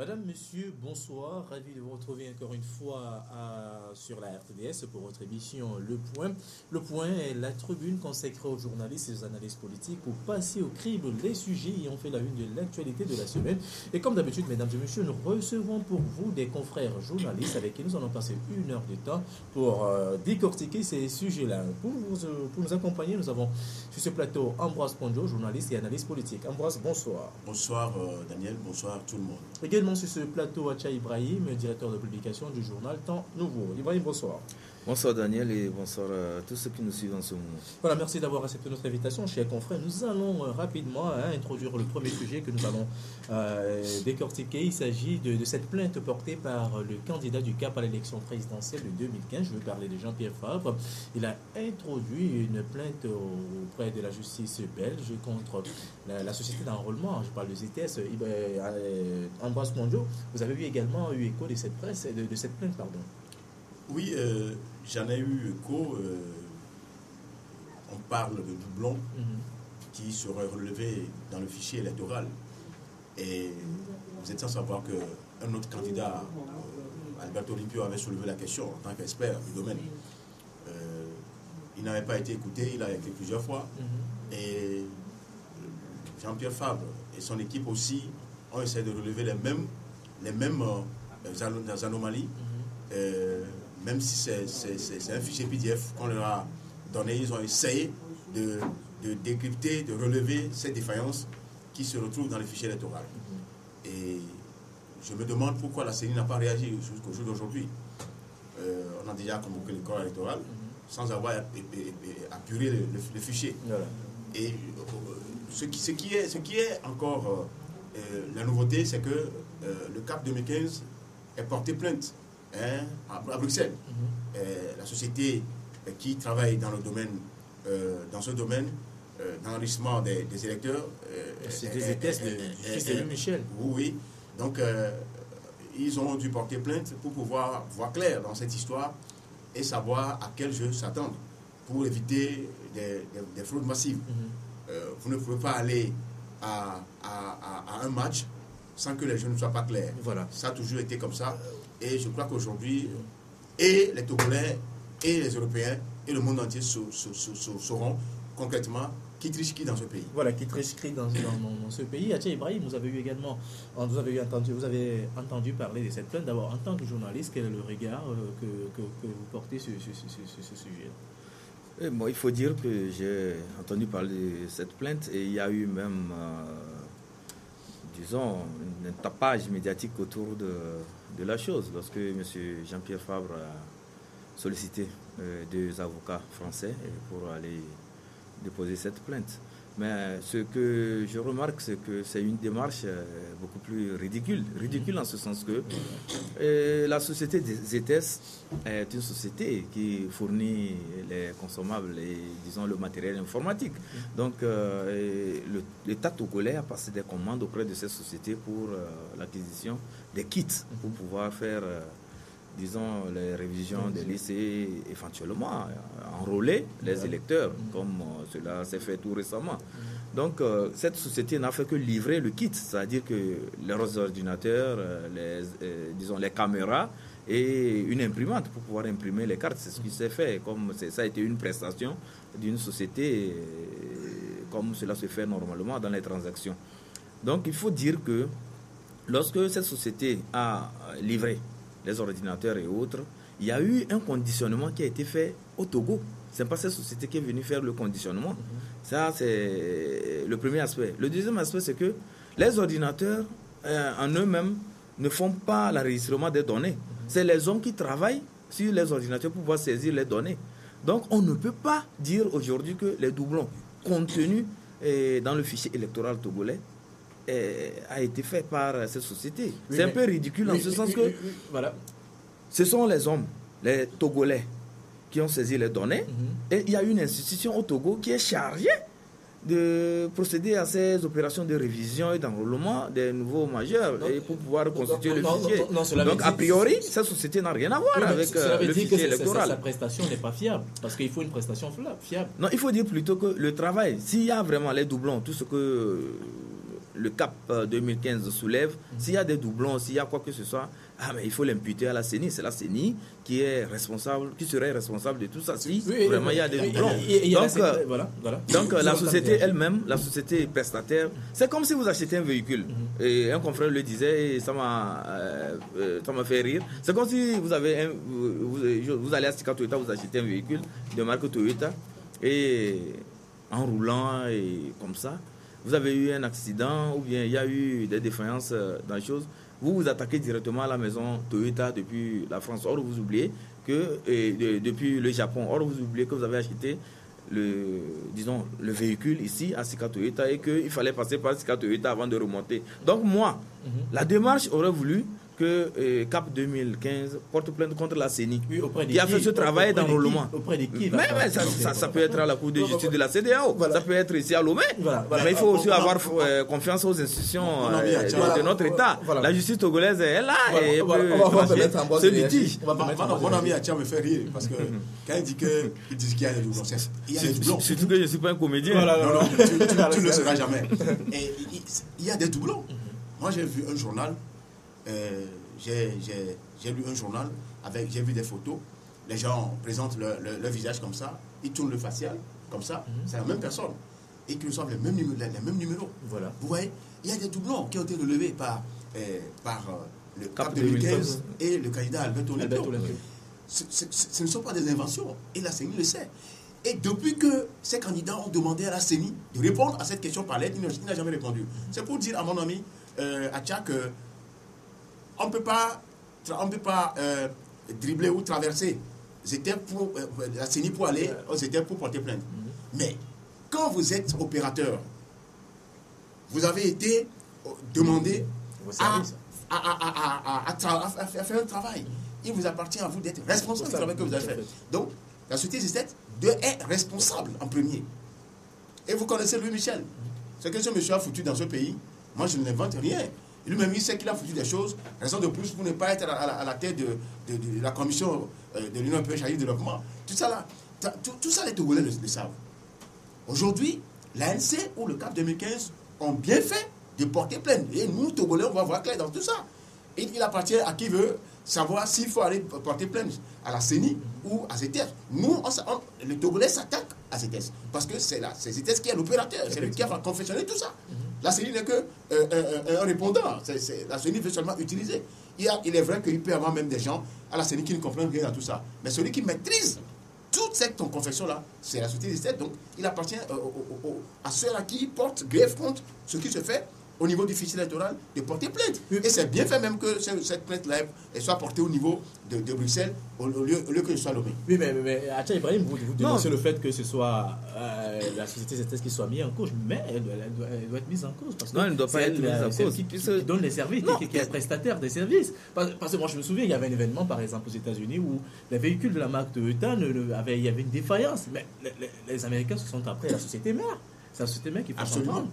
Madame, monsieur, bonsoir. Ravi de vous retrouver encore une fois sur la RTDS pour votre émission Le Point. Le Point est la tribune consacrée aux journalistes et aux analystes politiques pour passer au crible les sujets ayant fait la une de l'actualité de la semaine. Et comme d'habitude, mesdames et messieurs, nous recevons pour vous des confrères journalistes avec qui nous allons passer une heure de temps pour décortiquer ces sujets-là. Pour nous accompagner, nous avons sur ce plateau Ambroise Ponjo, journaliste et analyste politique. Ambroise, bonsoir. Bonsoir Daniel, bonsoir tout le monde. Également sur ce plateau, Acha Ibrahim, directeur de publication du journal Temps Nouveau. Ibrahim, bonsoir. Bonsoir Daniel et bonsoir à tous ceux qui nous suivent en ce moment. Voilà, merci d'avoir accepté notre invitation, chers confrères. Nous allons rapidement introduire le premier sujet que nous allons décortiquer. Il s'agit de cette plainte portée par le candidat du CAP à l'élection présidentielle de 2015. Je veux parler de Jean-Pierre Fabre. Il a introduit une plainte auprès de la justice belge contre la société d'enrôlement. Je parle de ZTS. Ambroise Ponjo, vous avez également eu écho de cette presse, de cette plainte, pardon. Oui, j'en ai eu écho. On parle de doublons qui seraient relevés dans le fichier électoral. Et vous êtes sans savoir qu'un autre candidat, Alberto Olympio, avait soulevé la question en tant qu'expert du domaine. Il n'avait pas été écouté, il a été plusieurs fois. Et Jean-Pierre Fabre et son équipe aussi ont essayé de relever les mêmes anomalies. Même si c'est un fichier PDF qu'on leur a donné, ils ont essayé de décrypter, de relever ces défaillances qui se retrouvent dans le fichier électoral. Et je me demande pourquoi la CENI n'a pas réagi jusqu'au jour d'aujourd'hui. On a déjà convoqué le corps électoral sans avoir apuré le fichier. Voilà. Et ce qui est encore la nouveauté, c'est que le CAP 2015 est porté plainte à Bruxelles. La société qui travaille dans ce domaine d'enregistrement des électeurs, c'est des ETS de Michel. Oui. Donc ils ont dû porter plainte pour pouvoir voir clair dans cette histoire et savoir à quel jeu s'attendre pour éviter des fraudes massives. Vous ne pouvez pas aller à un match sans que les jeux ne soient pas clairs. Voilà. Ça a toujours été comme ça. Et je crois qu'aujourd'hui, et les Togolais, et les Européens, et le monde entier sauront concrètement qui triche qui dans ce pays. Voilà, qui triche qui dans ce pays. Atia Ibrahim, vous avez entendu parler de cette plainte. D'abord, en tant que journaliste, quel est le regard que vous portez sur ce sujet? Bon, il faut dire que j'ai entendu parler de cette plainte et il y a eu même, disons, un tapage médiatique autour de la chose. Lorsque M. Jean-Pierre Fabre a sollicité deux avocats français pour aller déposer cette plainte. Mais ce que je remarque, c'est que c'est une démarche beaucoup plus ridicule. Ridicule en ce sens que la société des ZTS est une société qui fournit les consommables et, disons, le matériel informatique. Donc, l'État togolais a passé des commandes auprès de cette société pour l'acquisition des kits pour pouvoir faire, disons, les révisions des lycées, éventuellement enrôler les électeurs, comme cela s'est fait tout récemment. Donc, cette société n'a fait que livrer le kit, c'est-à-dire que les ordinateurs, disons, les caméras et une imprimante pour pouvoir imprimer les cartes. C'est ce qui s'est fait, comme ça a été une prestation d'une société, comme cela se fait normalement dans les transactions. Donc, il faut dire que lorsque cette société a livré les ordinateurs et autres, il y a eu un conditionnement qui a été fait au Togo. Ce n'est pas cette société qui est venue faire le conditionnement. Ça, c'est le premier aspect. Le deuxième aspect, c'est que les ordinateurs, en eux-mêmes, ne font pas l'enregistrement des données. C'est les hommes qui travaillent sur les ordinateurs pour pouvoir saisir les données. Donc, on ne peut pas dire aujourd'hui que les doublons contenus dans le fichier électoral togolais a été fait par cette société. Oui, c'est un peu ridicule en ce sens que voilà. Ce sont les hommes, les Togolais, qui ont saisi les données. Et il y a une institution au Togo qui est chargée de procéder à ces opérations de révision et d'enrôlement des nouveaux majeurs et pour pouvoir constituer le fichier. Donc, a priori, cette société n'a rien à voir avec le fichier électoral. La prestation n'est pas fiable, parce qu'il faut une prestation fiable. Non, il faut dire plutôt que le travail, s'il y a vraiment les doublons, tout ce que le CAP 2015 soulève, s'il y a des doublons, s'il y a quoi que ce soit, mais il faut l'imputer à la CENI. C'est la CENI qui est responsable, qui serait responsable de tout ça. Si vraiment il y a des doublons. Donc la société elle-même, la société prestataire, c'est comme si vous achetez un véhicule. Et un confrère le disait, et ça m'a fait rire. C'est comme si vous allez à Sika Toyota, vous achetez un véhicule de marque Toyota, et en roulant et comme ça, vous avez eu un accident ou bien il y a eu des défaillances dans les choses. Vous vous attaquez directement à la maison Toyota depuis la France. Or, vous oubliez que, depuis le Japon, vous oubliez que vous avez acheté le véhicule ici à Sika Toyota et qu'il fallait passer par Sika Toyota avant de remonter. Donc moi, la démarche aurait voulu que CAP 2015 porte plainte contre la CENI, qui a fait ce travail d'enrôlement. Auprès de qui? Mais ça peut être à la Cour de justice de la CEDEAO, ça peut être ici à Lomé. Mais il faut aussi avoir confiance aux institutions de notre État. La justice togolaise est là et peut trancher ce litige. Mon ami Atia me fait rire parce que quand il dit qu'il y a des doublons, il y a des doublons. Surtout que je ne suis pas un comédien. Non, tu ne le seras jamais. Et il y a des doublons. Moi, j'ai vu un journal. J'ai lu un journal, j'ai vu des photos, les gens présentent leur visage comme ça, ils tournent le facial comme ça, c'est la même personne, et qui reçoivent les mêmes numéros. Voilà. Vous voyez, il y a des doublons qui ont été relevés par le CAP 2015 et le candidat Alberto Olympio. Ce ne sont pas des inventions, et la CENI le sait. Et depuis que ces candidats ont demandé à la CENI de répondre à cette question par lettre, il n'a jamais répondu. C'est pour dire à mon ami Atia que on ne peut pas dribbler ou traverser. C'était pour la CENI pour aller aux États pour porter plainte. Mais quand vous êtes opérateur, vous avez été demandé à faire un travail. Il vous appartient à vous d'être responsable du travail que vous avez fait. Donc, la société est responsable en premier. Et vous connaissez Louis Michel. Ce que ce monsieur a foutu dans ce pays, moi je n'invente rien. Lui-même, il sait qu'il a foutu des choses. Raison de plus pour ne pas être à la tête de la commission de l'Union européenne chargée de développement. Tout ça, les Togolais le savent. Aujourd'hui, l'ANC ou le CAP 2015 ont bien fait de porter plainte. Et nous, Togolais, on va voir clair dans tout ça. Et il appartient à qui veut savoir s'il faut aller porter plainte à la CENI ou à CETES. Nous, les Togolais s'attaquent à CETES. Parce que c'est CETES qui est l'opérateur. C'est lui qui a confectionné tout ça. La CENI n'est qu'un répondant. La CENI veut seulement utiliser. Il est vrai qu'il peut y avoir même des gens à la CENI qui ne comprennent rien à tout ça. Mais celui qui maîtrise toute cette confection-là, c'est la société des États. Donc, il appartient à ceux-là qui portent greffe contre ce qui se fait au niveau du fichier électoral de porter plainte. Et c'est bien fait même que cette plainte-là soit portée au niveau de Bruxelles au lieu que ce soit Lomé. Oui, mais Atia Ibrahim, vous dénoncez le fait que ce soit la société CETES qui soit mise en cause, mais elle doit être mise en cause. Parce que non, elle ne doit pas être mise en cause. Qui donne les services, qui est prestataire des services. Parce que moi, je me souviens, il y avait un événement, par exemple, aux États-Unis, où les véhicules de la marque Toyota, il y avait une défaillance. Mais les Américains se sont après la société mère. C'est la société mère qui fait absolument.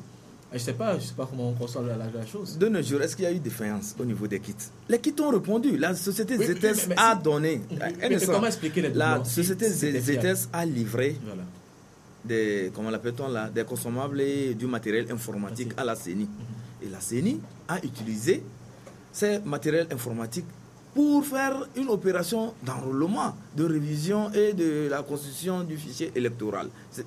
Je ne sais pas comment on conçoit la chose. De nos jours, est-ce qu'il y a eu défaillance au niveau des kits? Les kits ont répondu. La société ZETES a donné. Mais comment expliquer les doublons? La société ZETES a livré des consommables et du matériel informatique à la CENI. Et la CENI a utilisé ces matériels informatiques pour faire une opération d'enrôlement, de révision et de la constitution du fichier électoral. C'est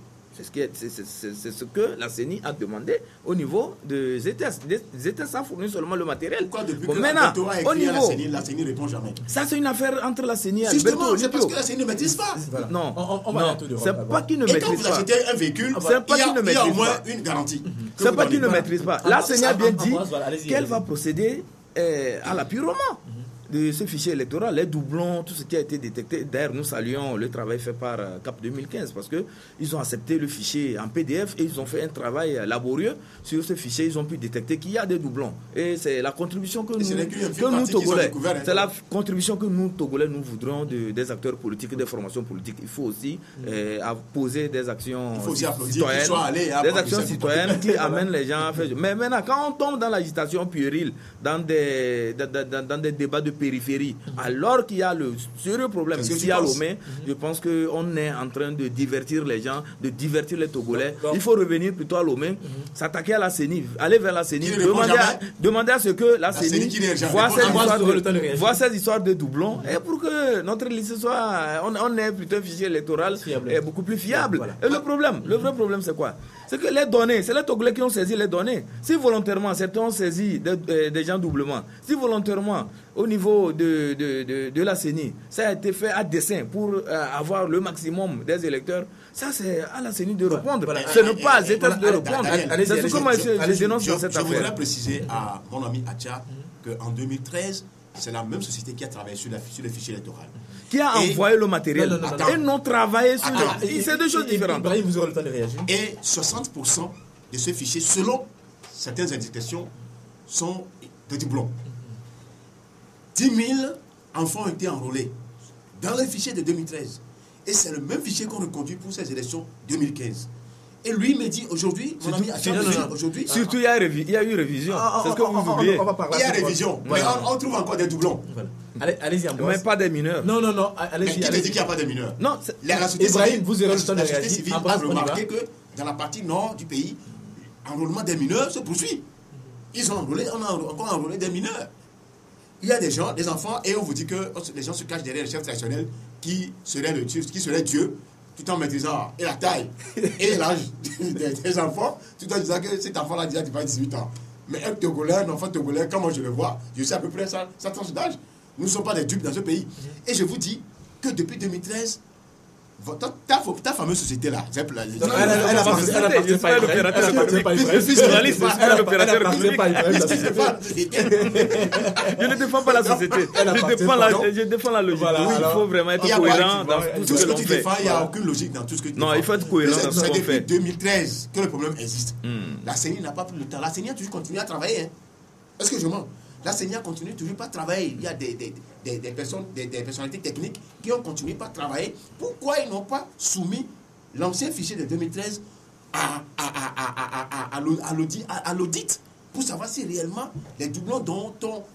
ce que la CENI a demandé au niveau de ZETES. ZETES a fourni seulement le matériel. Pourquoi depuis que Alberto a écrit à la CENI ne répond jamais? Ça, c'est une affaire entre la CENI et Alberto Olympio. C'est parce que la CENI ne maîtrise pas. Voilà. Non, c'est pas qu'il ne maîtrise pas. Et quand vous achetez un véhicule, il y a au moins une garantie. C'est pas qu'il ne maîtrise pas. La CENI a bien dit qu'elle va procéder à l'apurement de ce fichier électoral, les doublons, tout ce qui a été détecté. D'ailleurs, nous saluons le travail fait par CAP 2015 parce qu'ils ont accepté le fichier en PDF et ils ont fait un travail laborieux sur ce fichier. Ils ont pu détecter qu'il y a des doublons. Et c'est la contribution que nous Togolais, c'est la contribution que nous, Togolais, nous voudrons des acteurs politiques, des formations politiques. Il faut aussi poser des actions citoyennes, qui amènent les gens à faire. Mais maintenant, quand on tombe dans l'agitation puérile, dans des débats de périphérie, alors qu'il y a le sérieux problème ici à Lomé, je pense qu'on est en train de divertir les gens, de divertir les Togolais. Il faut revenir plutôt à Lomé, s'attaquer à la CENI, aller vers la CENI, demander à ce que la CENI voit ces histoires de doublons, et pour que notre liste soit, on ait plutôt un fichier électoral beaucoup plus fiable. Voilà. Et le vrai problème c'est quoi? C'est que les données, c'est les Togolais qui ont saisi les données. Si volontairement, certains ont saisi des gens doublement, si volontairement, au niveau de la CENI, ça a été fait à dessein pour avoir le maximum des électeurs, ça c'est à la CENI de répondre. Voilà. Ce n'est pas à ZS de répondre. C'est ce que moi je dénonce dans cette affaire. Je voudrais préciser à mon ami Acha qu'en 2013, c'est la même société qui a travaillé sur le fichier électoral. Qui a envoyé le matériel et non travaillé sur le... C'est deux choses différentes. Vous aurez le temps de réagir. Et 60% de ce fichier, selon certaines indications, sont de doublons. 10 000 enfants ont été enrôlés dans le fichier de 2013. Et c'est le même fichier qu'on reconduit pour ces élections 2015. Et lui me dit aujourd'hui, mon ami Acham me dit aujourd'hui... Surtout, il y a eu révision. C'est ce que vous oubliez. Il y a révision, mais on trouve encore des doublons. Allez-y, mais pas des mineurs. Non, allez-y. Mais qui te dit qu'il n'y a pas de mineurs? Non, la société civile a remarqué que dans la partie nord du pays, l'enrôlement des mineurs se poursuit. Ils ont enrôlé, on a encore enrôlé des mineurs. Il y a des gens, des enfants, et on vous dit que les gens se cachent derrière le chef traditionnel qui serait Dieu, tout en maîtrisant et la taille et l'âge des enfants, tout en disant que cet enfant-là déjà 18 ans. Mais un enfant togolais, comme moi je le vois, je sais à peu près sa tranche d'âge. Nous ne sommes pas des dupes dans ce pays. Et je vous dis que depuis 2013, ta fameuse société là, elle je ne défends pas la société, je défends la logique. Il faut vraiment être cohérent dans tout ce que tu défends. Il n'y a aucune logique dans tout ce que tu défends. Non, il faut être cohérent dans ce qu'on fait. C'est depuis 2013 que le problème existe. La CENI n'a pas pris le temps. La CENI a toujours continué à travailler. Est-ce que je mens? La CENI a continué toujours pas à travailler. Il y a des personnalités techniques qui ont continué pas à travailler. Pourquoi ils n'ont pas soumis l'ancien fichier de 2013 à l'audit pour savoir si réellement les doublons dont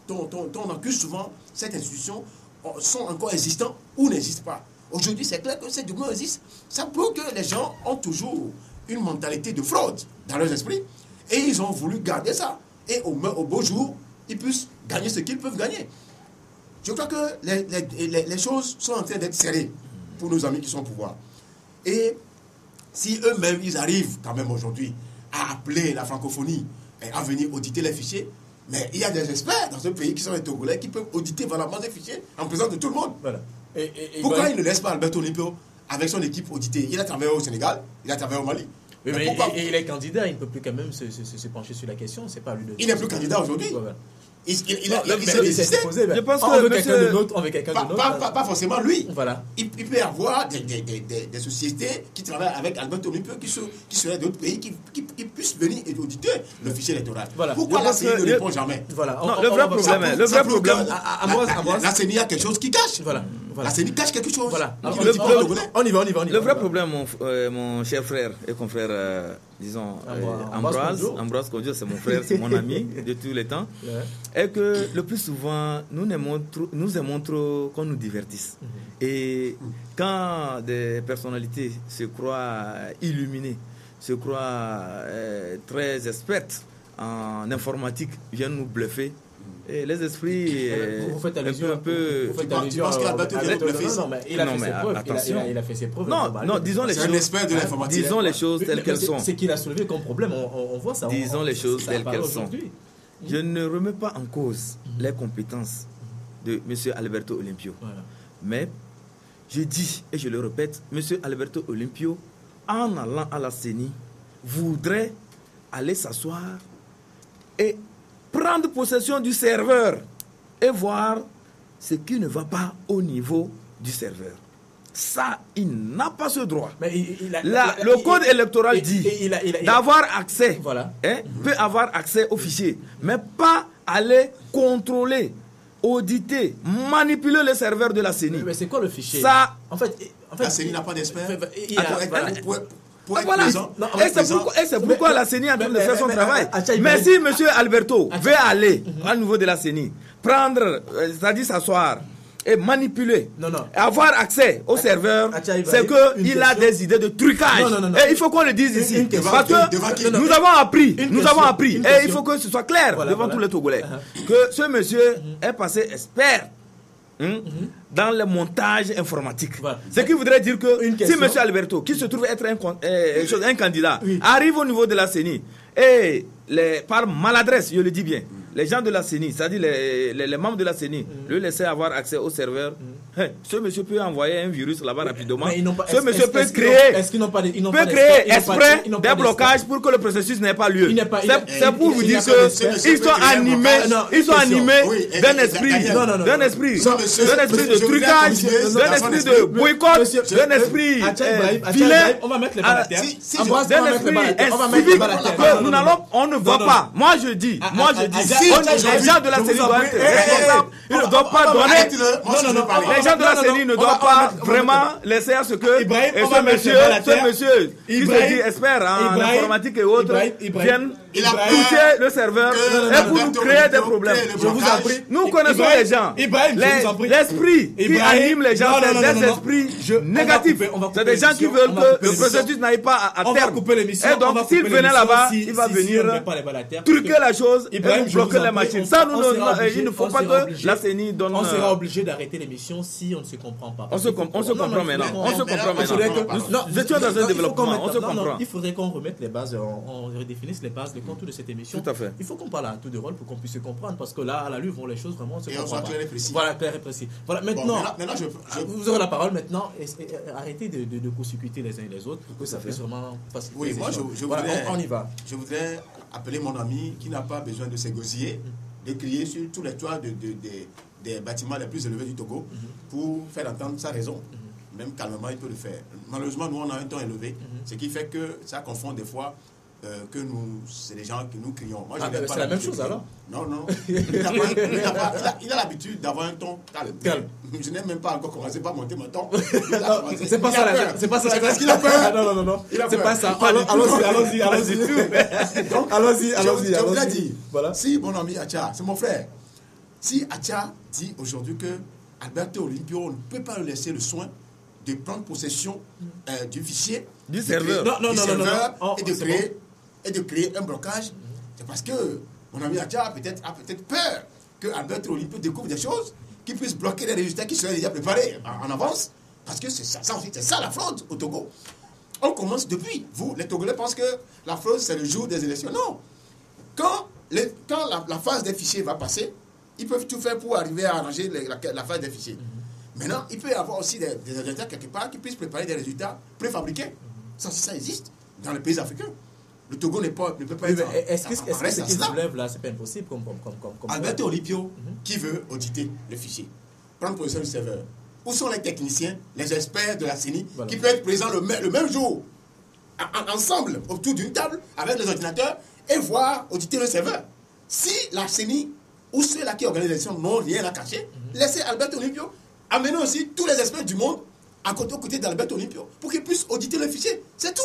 on accuse souvent cette institution sont encore existants ou n'existent pas. Aujourd'hui, c'est clair que ces doublons existent. Ça prouve que les gens ont toujours une mentalité de fraude dans leurs esprits et ils ont voulu garder ça. Et au beau jour, ils puissent gagner ce qu'ils peuvent gagner. Je crois que les choses sont en train d'être serrées pour nos amis qui sont au pouvoir. Et si eux-mêmes, ils arrivent quand même aujourd'hui à appeler la francophonie et à venir auditer les fichiers, mais il y a des experts dans ce pays qui sont les Togolais qui peuvent auditer valablement ces fichiers en présence de tout le monde. Voilà. Pourquoi ils ne laissent pas Alberto Olympio avec son équipe auditer? Il a travaillé au Sénégal, il a travaillé au Mali. Oui, mais il est candidat, il ne peut plus quand même se pencher sur la question. C'est pas lui de... Il n'est plus candidat aujourd'hui. Ouais. Il s'est posé. Je pense que on veut quelqu'un de d'autre. Pas forcément lui. Voilà. Il peut y avoir des sociétés qui travaillent avec Alberto Olympio qui seraient d'autres pays qui puissent venir et auditer le fichier électoral. Voilà. Pourquoi la CENI ne répond jamais? Voilà. Le vrai problème. La CENI a quelque chose qui cache. Voilà. La CENI cache quelque chose. Voilà. On y va. Le vrai problème, mon cher frère et confrère, disons, Ambroise Kodjo, c'est mon frère, c'est mon ami de tous les temps, est que le plus souvent, nous aimons trop qu'on nous divertisse. Et quand des personnalités se croient illuminées, se croient très expertes en informatique, viennent nous bluffer. Et les esprits, vous faites allusion un peu. Tu penses qu'Alberto vient de bluffer? Non, mais il a fait ses preuves. Il a fait ses preuves. Non, disons les choses. C'est un expert de l'informatique. Disons les choses telles qu'elles sont. C'est qu'il a soulevé comme problème, on voit ça. Disons les choses telles qu'elles sont. Je ne remets pas en cause les compétences de M. Alberto Olympio. Voilà. Mais je dis, et je le répète, M. Alberto Olympio, en allant à la CENI, voudrait aller s'asseoir et prendre possession du serveur et voir ce qui ne va pas au niveau du serveur. Ça, il n'a pas ce droit. Mais le code électoral dit d'avoir accès, peut avoir accès au fichier, mais pas aller contrôler, auditer, manipuler les serveurs de la CENI. Mais c'est quoi le fichier? Ça, en fait, la CENI n'a pas d'expert. Voilà. Et c'est pourquoi la CENI est en train de faire son travail. Mais si M. Alberto veut aller au niveau de la CENI, prendre, c'est-à-dire s'asseoir et manipuler, avoir accès au serveur, c'est qu'il a des idées de trucage. Et il faut qu'on le dise ici. Parce que nous avons appris, et il faut que ce soit clair devant tous les Togolais, que ce monsieur est passé expert dans le montage informatique. Ce qui voudrait dire que si M. Alberto, qui se trouve être un candidat, arrive au niveau de la CENI et par maladresse, je le dis bien, les gens de la CENI, c'est-à-dire les membres de la CENI, lui laisser avoir accès au serveur, ce monsieur peut envoyer un virus là-bas rapidement. Ce monsieur peut créer exprès des blocages pour que le processus n'ait pas lieu. C'est pour vous dire qu'ils sont animés d'un esprit de trucage, d'un esprit de boycott, d'un esprit vilain, d'un esprit que on ne voit pas. Moi je dis, les gens de la CENI doivent être responsables. Ils ne doivent pas donner. Les gens de la CENI ne doivent pas vraiment laisser à ce que ce monsieur qui se dit expert en informatique et autres vienne toucher le serveur et pour nous créer des problèmes. Je vous en prie. Nous connaissons les gens. L'esprit qui anime les gens, c'est des esprits négatifs. C'est des gens qui veulent que le processus n'aille pas à terme. Et donc, s'il venait là-bas, il va venir truquer la chose et bloquer les machines. Ça, il ne faut pas que la CENI donne. On sera obligé d'arrêter l'émission si on ne se comprend pas. On se comprend maintenant. Nous étions dans un développement. On se comprend. Il faudrait qu'on remette les bases, on redéfinisse les bases, le contour de cette émission. Tout à fait. Il faut qu'on parle à tout de rôle pour qu'on puisse se comprendre, parce que là, à la lutte, vont les choses vraiment se comprendre. Et on soit clair et précis. Voilà, clair et précis. Voilà, maintenant, vous aurez la parole maintenant. Arrêtez de court-circuiter les uns et les autres pour que ça puisse vraiment faciliter. Oui, moi, on y va. Je voudrais appeler mon ami qui n'a pas besoin de s'égosiller, de crier sur tous les toits des bâtiments les plus élevés du Togo pour faire entendre sa raison. Même calmement, il peut le faire. Malheureusement, nous, on a un ton élevé, ce qui fait que ça confond des fois que c'est les gens que nous crions. Moi, c'est la même chose alors? Non. Il a l'habitude d'avoir un ton calme. Je n'ai même pas encore commencé par monter mon ton. C'est pas ça. C'est pas ça. C'est parce qu'il a peur. Non. C'est pas ça. Allons-y. Allons-y. Je voudrais dire, si mon ami Acha, c'est mon frère, si Acha dit aujourd'hui que Alberto Olympio ne peut pas lui laisser le soin de prendre possession du fichier, du serveur, et de créer un blocage, c'est parce que mon ami Acha a peut-être peur que Alberto Olympio découvre des choses qui puissent bloquer les résultats qui seraient déjà préparés en avance, parce que c'est ça la fraude au Togo. On commence depuis. Vous, les Togolais, pensent que la fraude, c'est le jour des élections. Non. Quand la phase des fichiers va passer, ils peuvent tout faire pour arriver à arranger la phase des fichiers. Maintenant, il peut y avoir aussi des ordinateurs quelque part qui puissent préparer des résultats préfabriqués. Ça existe dans les pays africains. Le Togo ne peut pas être... Est-ce que ce qui se soulève là, c'est pas impossible comme Alberto Olympio, qui veut auditer le fichier, prendre possession du serveur. Où sont les techniciens, les experts de la CENI qui peuvent être présents le même jour, ensemble, autour d'une table, avec les ordinateurs, et voir auditer le serveur? Si la CENI ou ceux-là qui organisent l'élection n'ont rien à cacher, laissez Alberto Olympio amener aussi tous les experts du monde aux côtés d'Alberto Olympio pour qu'ils puissent auditer le fichier. C'est tout.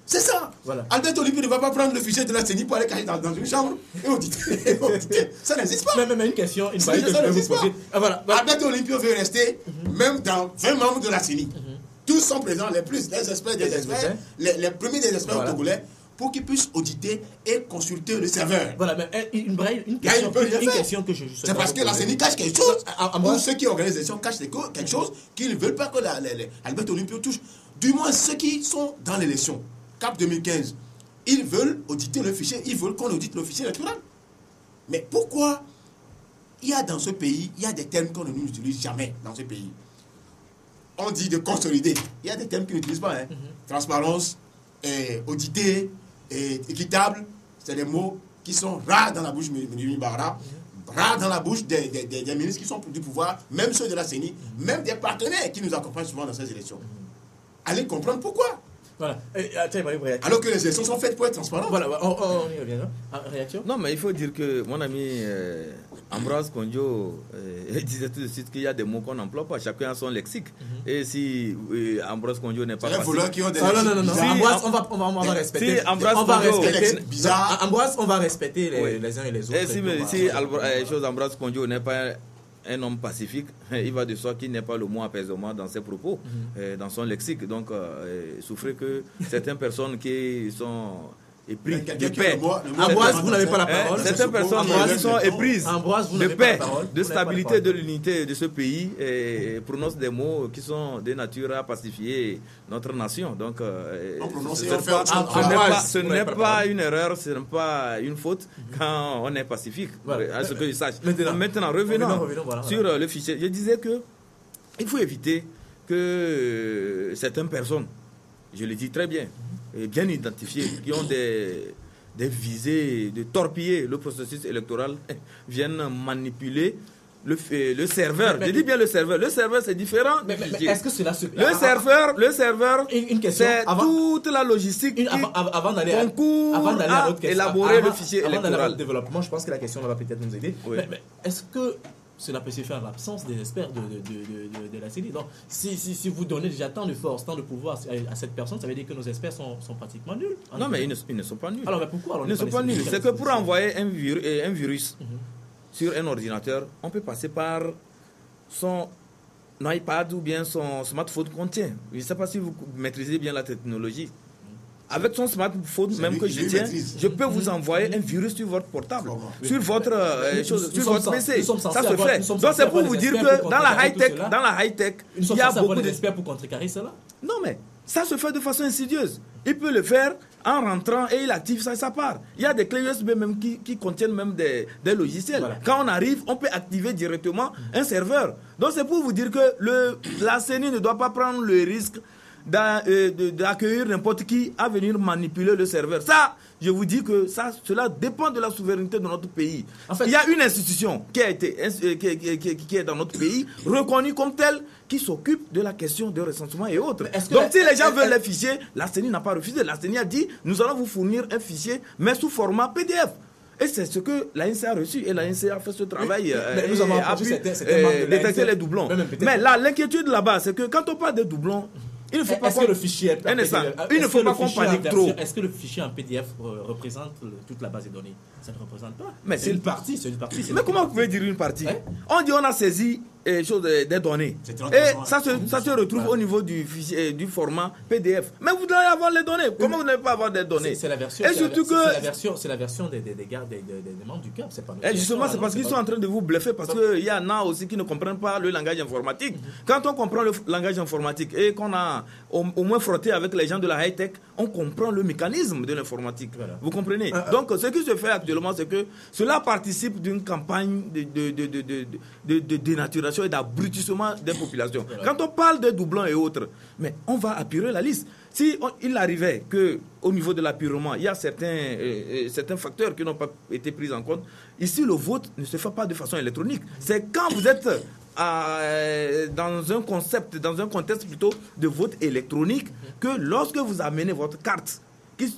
C'est ça. Voilà. Alberto Olympio ne va pas prendre le fichier de la CENI pour aller cacher dans une chambre et auditer. Ça n'existe pas. Mais une question, ça n'existe pas. Alberto Olympio veut rester, même dans 20 membres de la CENI. Tous sont présents, les experts des experts, les premiers des experts togolais, pour qu'ils puissent auditer et consulter le serveur. Voilà, mais une question que je... C'est parce que la CENI cache quelque chose, ou ceux qui organisent l'élection cachent quelque chose qu'ils ne veulent pas que Alberto Olympio touche. Du moins, ceux qui sont dans l'élection, CAP 2015, ils veulent auditer le fichier, ils veulent qu'on audite le fichier électoral. Mais pourquoi il y a dans ce pays, il y a des termes qu'on ne nous utilise jamais dans ce pays. On dit de consolider. Il y a des termes qu'ils n'utilisent pas. Transparence, auditer, équitable, c'est des mots qui sont rares dans la bouche de Mimi Bara, rares dans la bouche des ministres qui sont du pouvoir, même ceux de la CENI, même des partenaires qui nous accompagnent souvent dans ces élections. Allez comprendre pourquoi. Voilà. Alors que les élections sont faites pour être transparentes. Voilà, on y revient. Réaction? Non, mais il faut dire que mon ami Ambroise Kondjo disait tout de suite qu'il y a des mots qu'on n'emploie pas. Chacun a son lexique. Et si Ambroise Kondjo n'est pas voleurs qui ont des non. Si Ambroise, on va respecter. Si Ambroise Kondjo, Ambroise, on va respecter les uns et les autres. Et si Ambroise Kondjo n'est pas un homme pacifique, il va de soi qu'il n'est pas le mot apaisement dans ses propos, dans son lexique. Donc, souffrez que certaines personnes qui sont épris de paix. Ambroise, vous n'avez pas la parole. Certaines personnes qui sont éprises de paix, de stabilité, de l'unité de ce pays et prononcent des mots qui sont de nature à pacifier notre nation. Donc, ce n'est pas une erreur, ce n'est pas une faute quand on est pacifique, à ce que je sache. Maintenant, revenons sur le fichier. Je disais que il faut éviter que certaines personnes, je le dis très bien, bien identifiés, qui ont des visées de torpiller le processus électoral, viennent manipuler le serveur. Je dis bien le serveur. Le serveur, c'est différent. Mais est-ce que cela se... Le serveur, une question, c'est toute la logistique avant d'aller à élaborer le fichier électoral. Avant d'aller à développement, je pense que la question va peut-être nous aider. Oui. Mais est-ce que cela peut se faire en l'absence des experts de la CENI? Donc, si vous donnez déjà tant de force, tant de pouvoir à cette personne, ça veut dire que nos experts sont pratiquement nuls. Non, mais ils ne sont pas nuls. Alors, mais pourquoi ils ne sont pas nuls. C'est que pour envoyer un virus sur un ordinateur, on peut passer par son iPad ou bien son smartphone qu'on tient. Je ne sais pas si vous maîtrisez bien la technologie. Avec son smartphone même que je tiens, je peux vous envoyer un virus sur votre portable, sur votre PC. Ça se fait. Donc c'est pour vous dire que dans la high-tech, il y a beaucoup d'experts pour contrecarrer cela. Non mais ça se fait de façon insidieuse. Il peut le faire en rentrant et il active ça et ça part. Il y a des clés USB même qui contiennent même des logiciels. Voilà. Quand on arrive, on peut activer directement un serveur. Donc c'est pour vous dire que la CENI ne doit pas prendre le risque d'accueillir n'importe qui à venir manipuler le serveur. Ça, je vous dis que cela dépend de la souveraineté de notre pays. En fait, il y a une institution qui est dans notre pays, reconnue comme telle, qui s'occupe de la question de recensement et autres. Donc si les gens veulent les fichiers, la CENI n'a pas refusé. La CENI a dit, nous allons vous fournir un fichier, mais sous format PDF. Et c'est ce que l'ANC a reçu. Et l'ANC a fait ce travail. Mais nous avons pu détecter les doublons. Mais là, l'inquiétude là-bas, c'est que quand on parle de doublons, il ne faut pas que le fichier il ne faut pas qu'on panique trop. Est-ce que le fichier en PDF représente toute la base de données? Ça ne représente pas. Mais c'est une partie. Mais comment vous pouvez dire une partie? On dit on a saisi des données. Et ça se retrouve au niveau du fichier, du format PDF. Mais vous devez avoir les données. Comment vous n'allez pas avoir des données? C'est la version. Et surtout que c'est la version des membres du CAP. Et justement, c'est parce qu'ils sont en train de vous bluffer. Parce qu'il y en a aussi qui ne comprennent pas le langage informatique. Quand on comprend le langage informatique et qu'on a au moins frotté avec les gens de la high-tech, on comprend le mécanisme de l'informatique. Voilà. Vous comprenez? Donc, ce qui se fait actuellement, c'est que cela participe d'une campagne de dénaturation et d'abrutissement des populations. Voilà. Quand on parle de doublons et autres, mais on va apurer la liste. Si il arrivait qu'au niveau de l'appurement, il y a certains facteurs qui n'ont pas été pris en compte, ici, le vote ne se fait pas de façon électronique. C'est quand vous êtes dans un contexte plutôt de vote électronique, que lorsque vous amenez votre carte, qui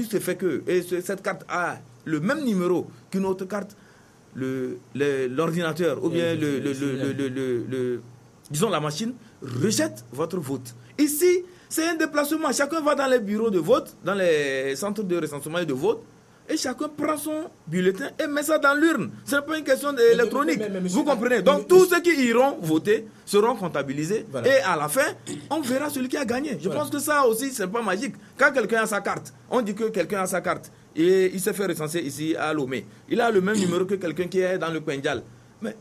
se fait que cette carte a le même numéro qu'une autre carte, l'ordinateur ou bien disons la machine rejette votre vote. Ici, c'est un déplacement. Chacun va dans les bureaux de vote, dans les centres de recensement et de vote, et chacun prend son bulletin et met ça dans l'urne. Ce n'est pas une question électronique. Vous comprenez? Donc tous ceux qui iront voter seront comptabilisés. Voilà. Et à la fin, on verra celui qui a gagné. Je pense que ça aussi, ce n'est pas magique. Quand quelqu'un a sa carte, on dit que quelqu'un a sa carte. Et il s'est fait recenser ici à Lomé. Il a le même numéro que quelqu'un qui est dans le Pendjal. Mais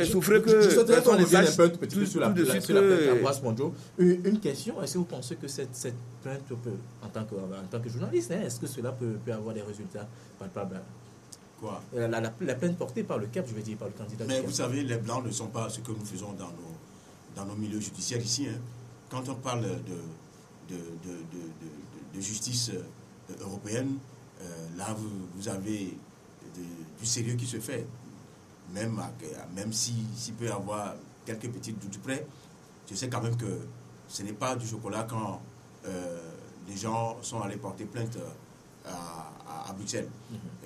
souffrez que je souhaiterais qu'on revienne un petit peu sur la plainte d'Ambroise Kondjo. Une question, est-ce que vous pensez que cette plainte peut, en tant que journaliste, est-ce que cela peut avoir des résultats palpables? Quoi? La plainte portée par le CAP, je veux dire, par le candidat. Mais vous savez, les Blancs ne sont pas ce que nous faisons dans nos milieux judiciaires ici. Quand on parle de justice européenne, là vous avez du sérieux qui se fait. Même s'il peut y avoir quelques petites doutes près, je sais quand même que ce n'est pas du chocolat quand les gens sont allés porter plainte à Bruxelles.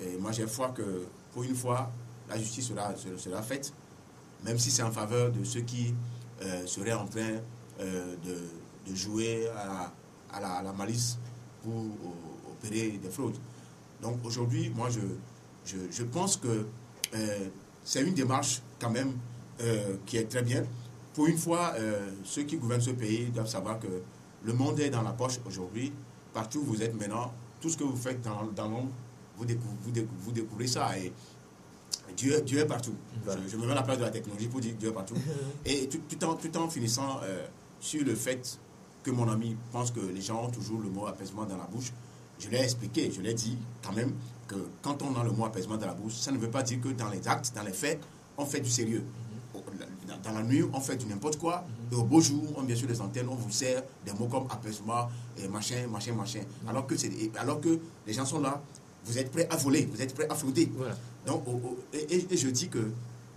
Et moi, j'ai foi que, pour une fois, la justice sera faite, même si c'est en faveur de ceux qui seraient en train de jouer à la malice pour opérer des fraudes. Donc aujourd'hui, moi, je pense que c'est une démarche quand même qui est très bien. Pour une fois, ceux qui gouvernent ce pays doivent savoir que le monde est dans la poche aujourd'hui. Partout où vous êtes maintenant, tout ce que vous faites dans l'ombre, vous découvrez ça. Et Dieu est partout. Je me mets à la place de la technologie pour dire Dieu est partout. Et tout en finissant sur le fait que mon ami pense que les gens ont toujours le mot apaisement dans la bouche, je l'ai expliqué, je l'ai dit quand même que quand on a le mot apaisement dans la bouche, ça ne veut pas dire que dans les actes, dans les faits, on fait du sérieux. Dans la nuit, on fait du n'importe quoi. Et au beau jour, on vient sur les antennes, on vous sert des mots comme apaisement, et machin. Alors que les gens sont là, vous êtes prêts à voler, vous êtes prêts à frauder. Voilà. Donc, et je dis que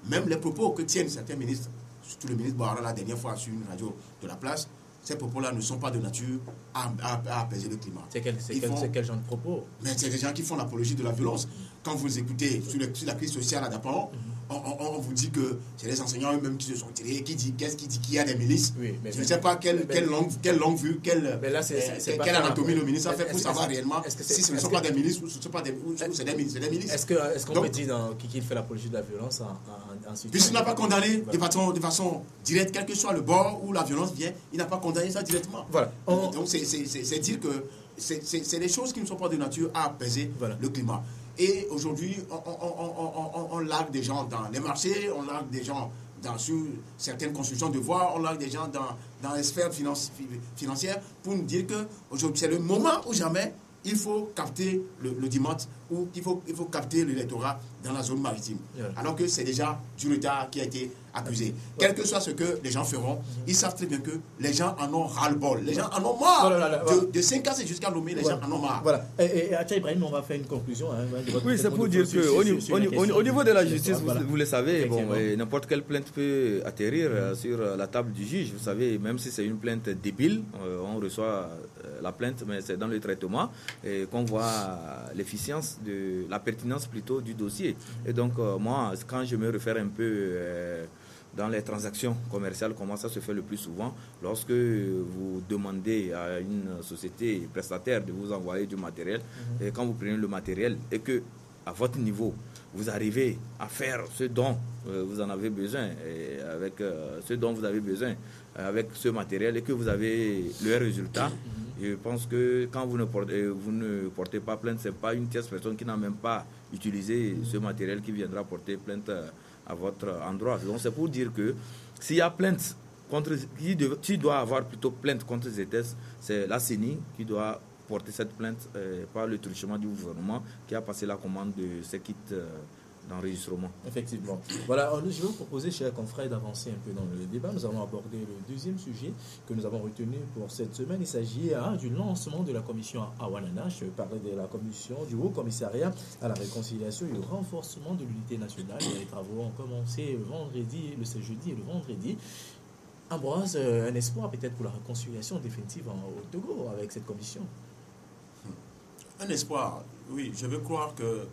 même les propos que tiennent certains ministres, surtout le ministre Boara la dernière fois sur une radio de la place, ces propos-là ne sont pas de nature à apaiser le climat. C'est quel genre de propos? Mais c'est des gens qui font l'apologie de la violence. Quand vous écoutez sur la crise sociale à Dapan, on vous dit que c'est les enseignants eux-mêmes qui se sont tirés, qui dit qu'il y a des milices. Oui, je ne sais pas quelle longue vue, quelle anatomie le ministre a fait pour savoir réellement si ce ne sont pas des milices ou c'est des milices. Est-ce qu'on peut dire qu'il fait l'apologie de la violence ensuite? Puisqu'il n'a pas condamné de façon directe, quel que soit le bord où la violence vient, il n'a pas condamné ça directement. Voilà. Donc c'est dire que c'est des choses qui ne sont pas de nature à apaiser le climat. Et aujourd'hui, on largue des gens dans les marchés, on largue des gens sur certaines constructions de voies, on largue des gens dans les sphères financières pour nous dire que aujourd'hui c'est le moment où jamais il faut capter le dimanche ou il faut capter l'électorat dans la zone maritime. Alors que c'est déjà du retard qui a été accusé. Quel que soit ce que les gens feront, ils savent très bien que les gens en ont ras-le-bol. Les gens en ont marre. De 5 ans jusqu'à Lomé, les gens en ont marre. Voilà. Et Acha Ibrahim, on va faire une conclusion. Oui, c'est pour dire qu'au niveau de la justice, vous le savez, n'importe quelle plainte peut atterrir sur la table du juge. Vous savez, même si c'est une plainte débile, on reçoit la plainte, mais c'est dans le traitement qu'on voit l'efficience, la pertinence plutôt du dossier. Et donc, moi, quand je me réfère un peu dans les transactions commerciales, comment ça se fait le plus souvent, lorsque vous demandez à une société prestataire de vous envoyer du matériel, et quand vous prenez le matériel et que à votre niveau, vous arrivez à faire ce dont vous en avez besoin, et avec ce dont vous avez besoin, avec ce matériel, et que vous avez le résultat, je pense que quand vous ne portez pas plainte, ce n'est pas une tierce personne qui n'a même pas utilisé ce matériel qui viendra porter plainte à votre endroit. Donc c'est pour dire que s'il y a plainte qui doit avoir plutôt plainte contre ZS, c'est la CENI qui doit porter cette plainte par le truchement du gouvernement qui a passé la commande de ces kits d'enregistrement. Effectivement. Voilà, je vais vous proposer, chers confrères, d'avancer un peu dans le débat. Nous allons aborder le deuxième sujet que nous avons retenu pour cette semaine. Il s'agit du lancement de la commission à Wanana. Je parlais de la commission du Haut Commissariat à la réconciliation et au renforcement de l'unité nationale. Les travaux ont commencé le jeudi et le vendredi. Ambroise, un espoir peut-être pour la réconciliation définitive au Togo avec cette commission? Un espoir, oui. Je veux croire que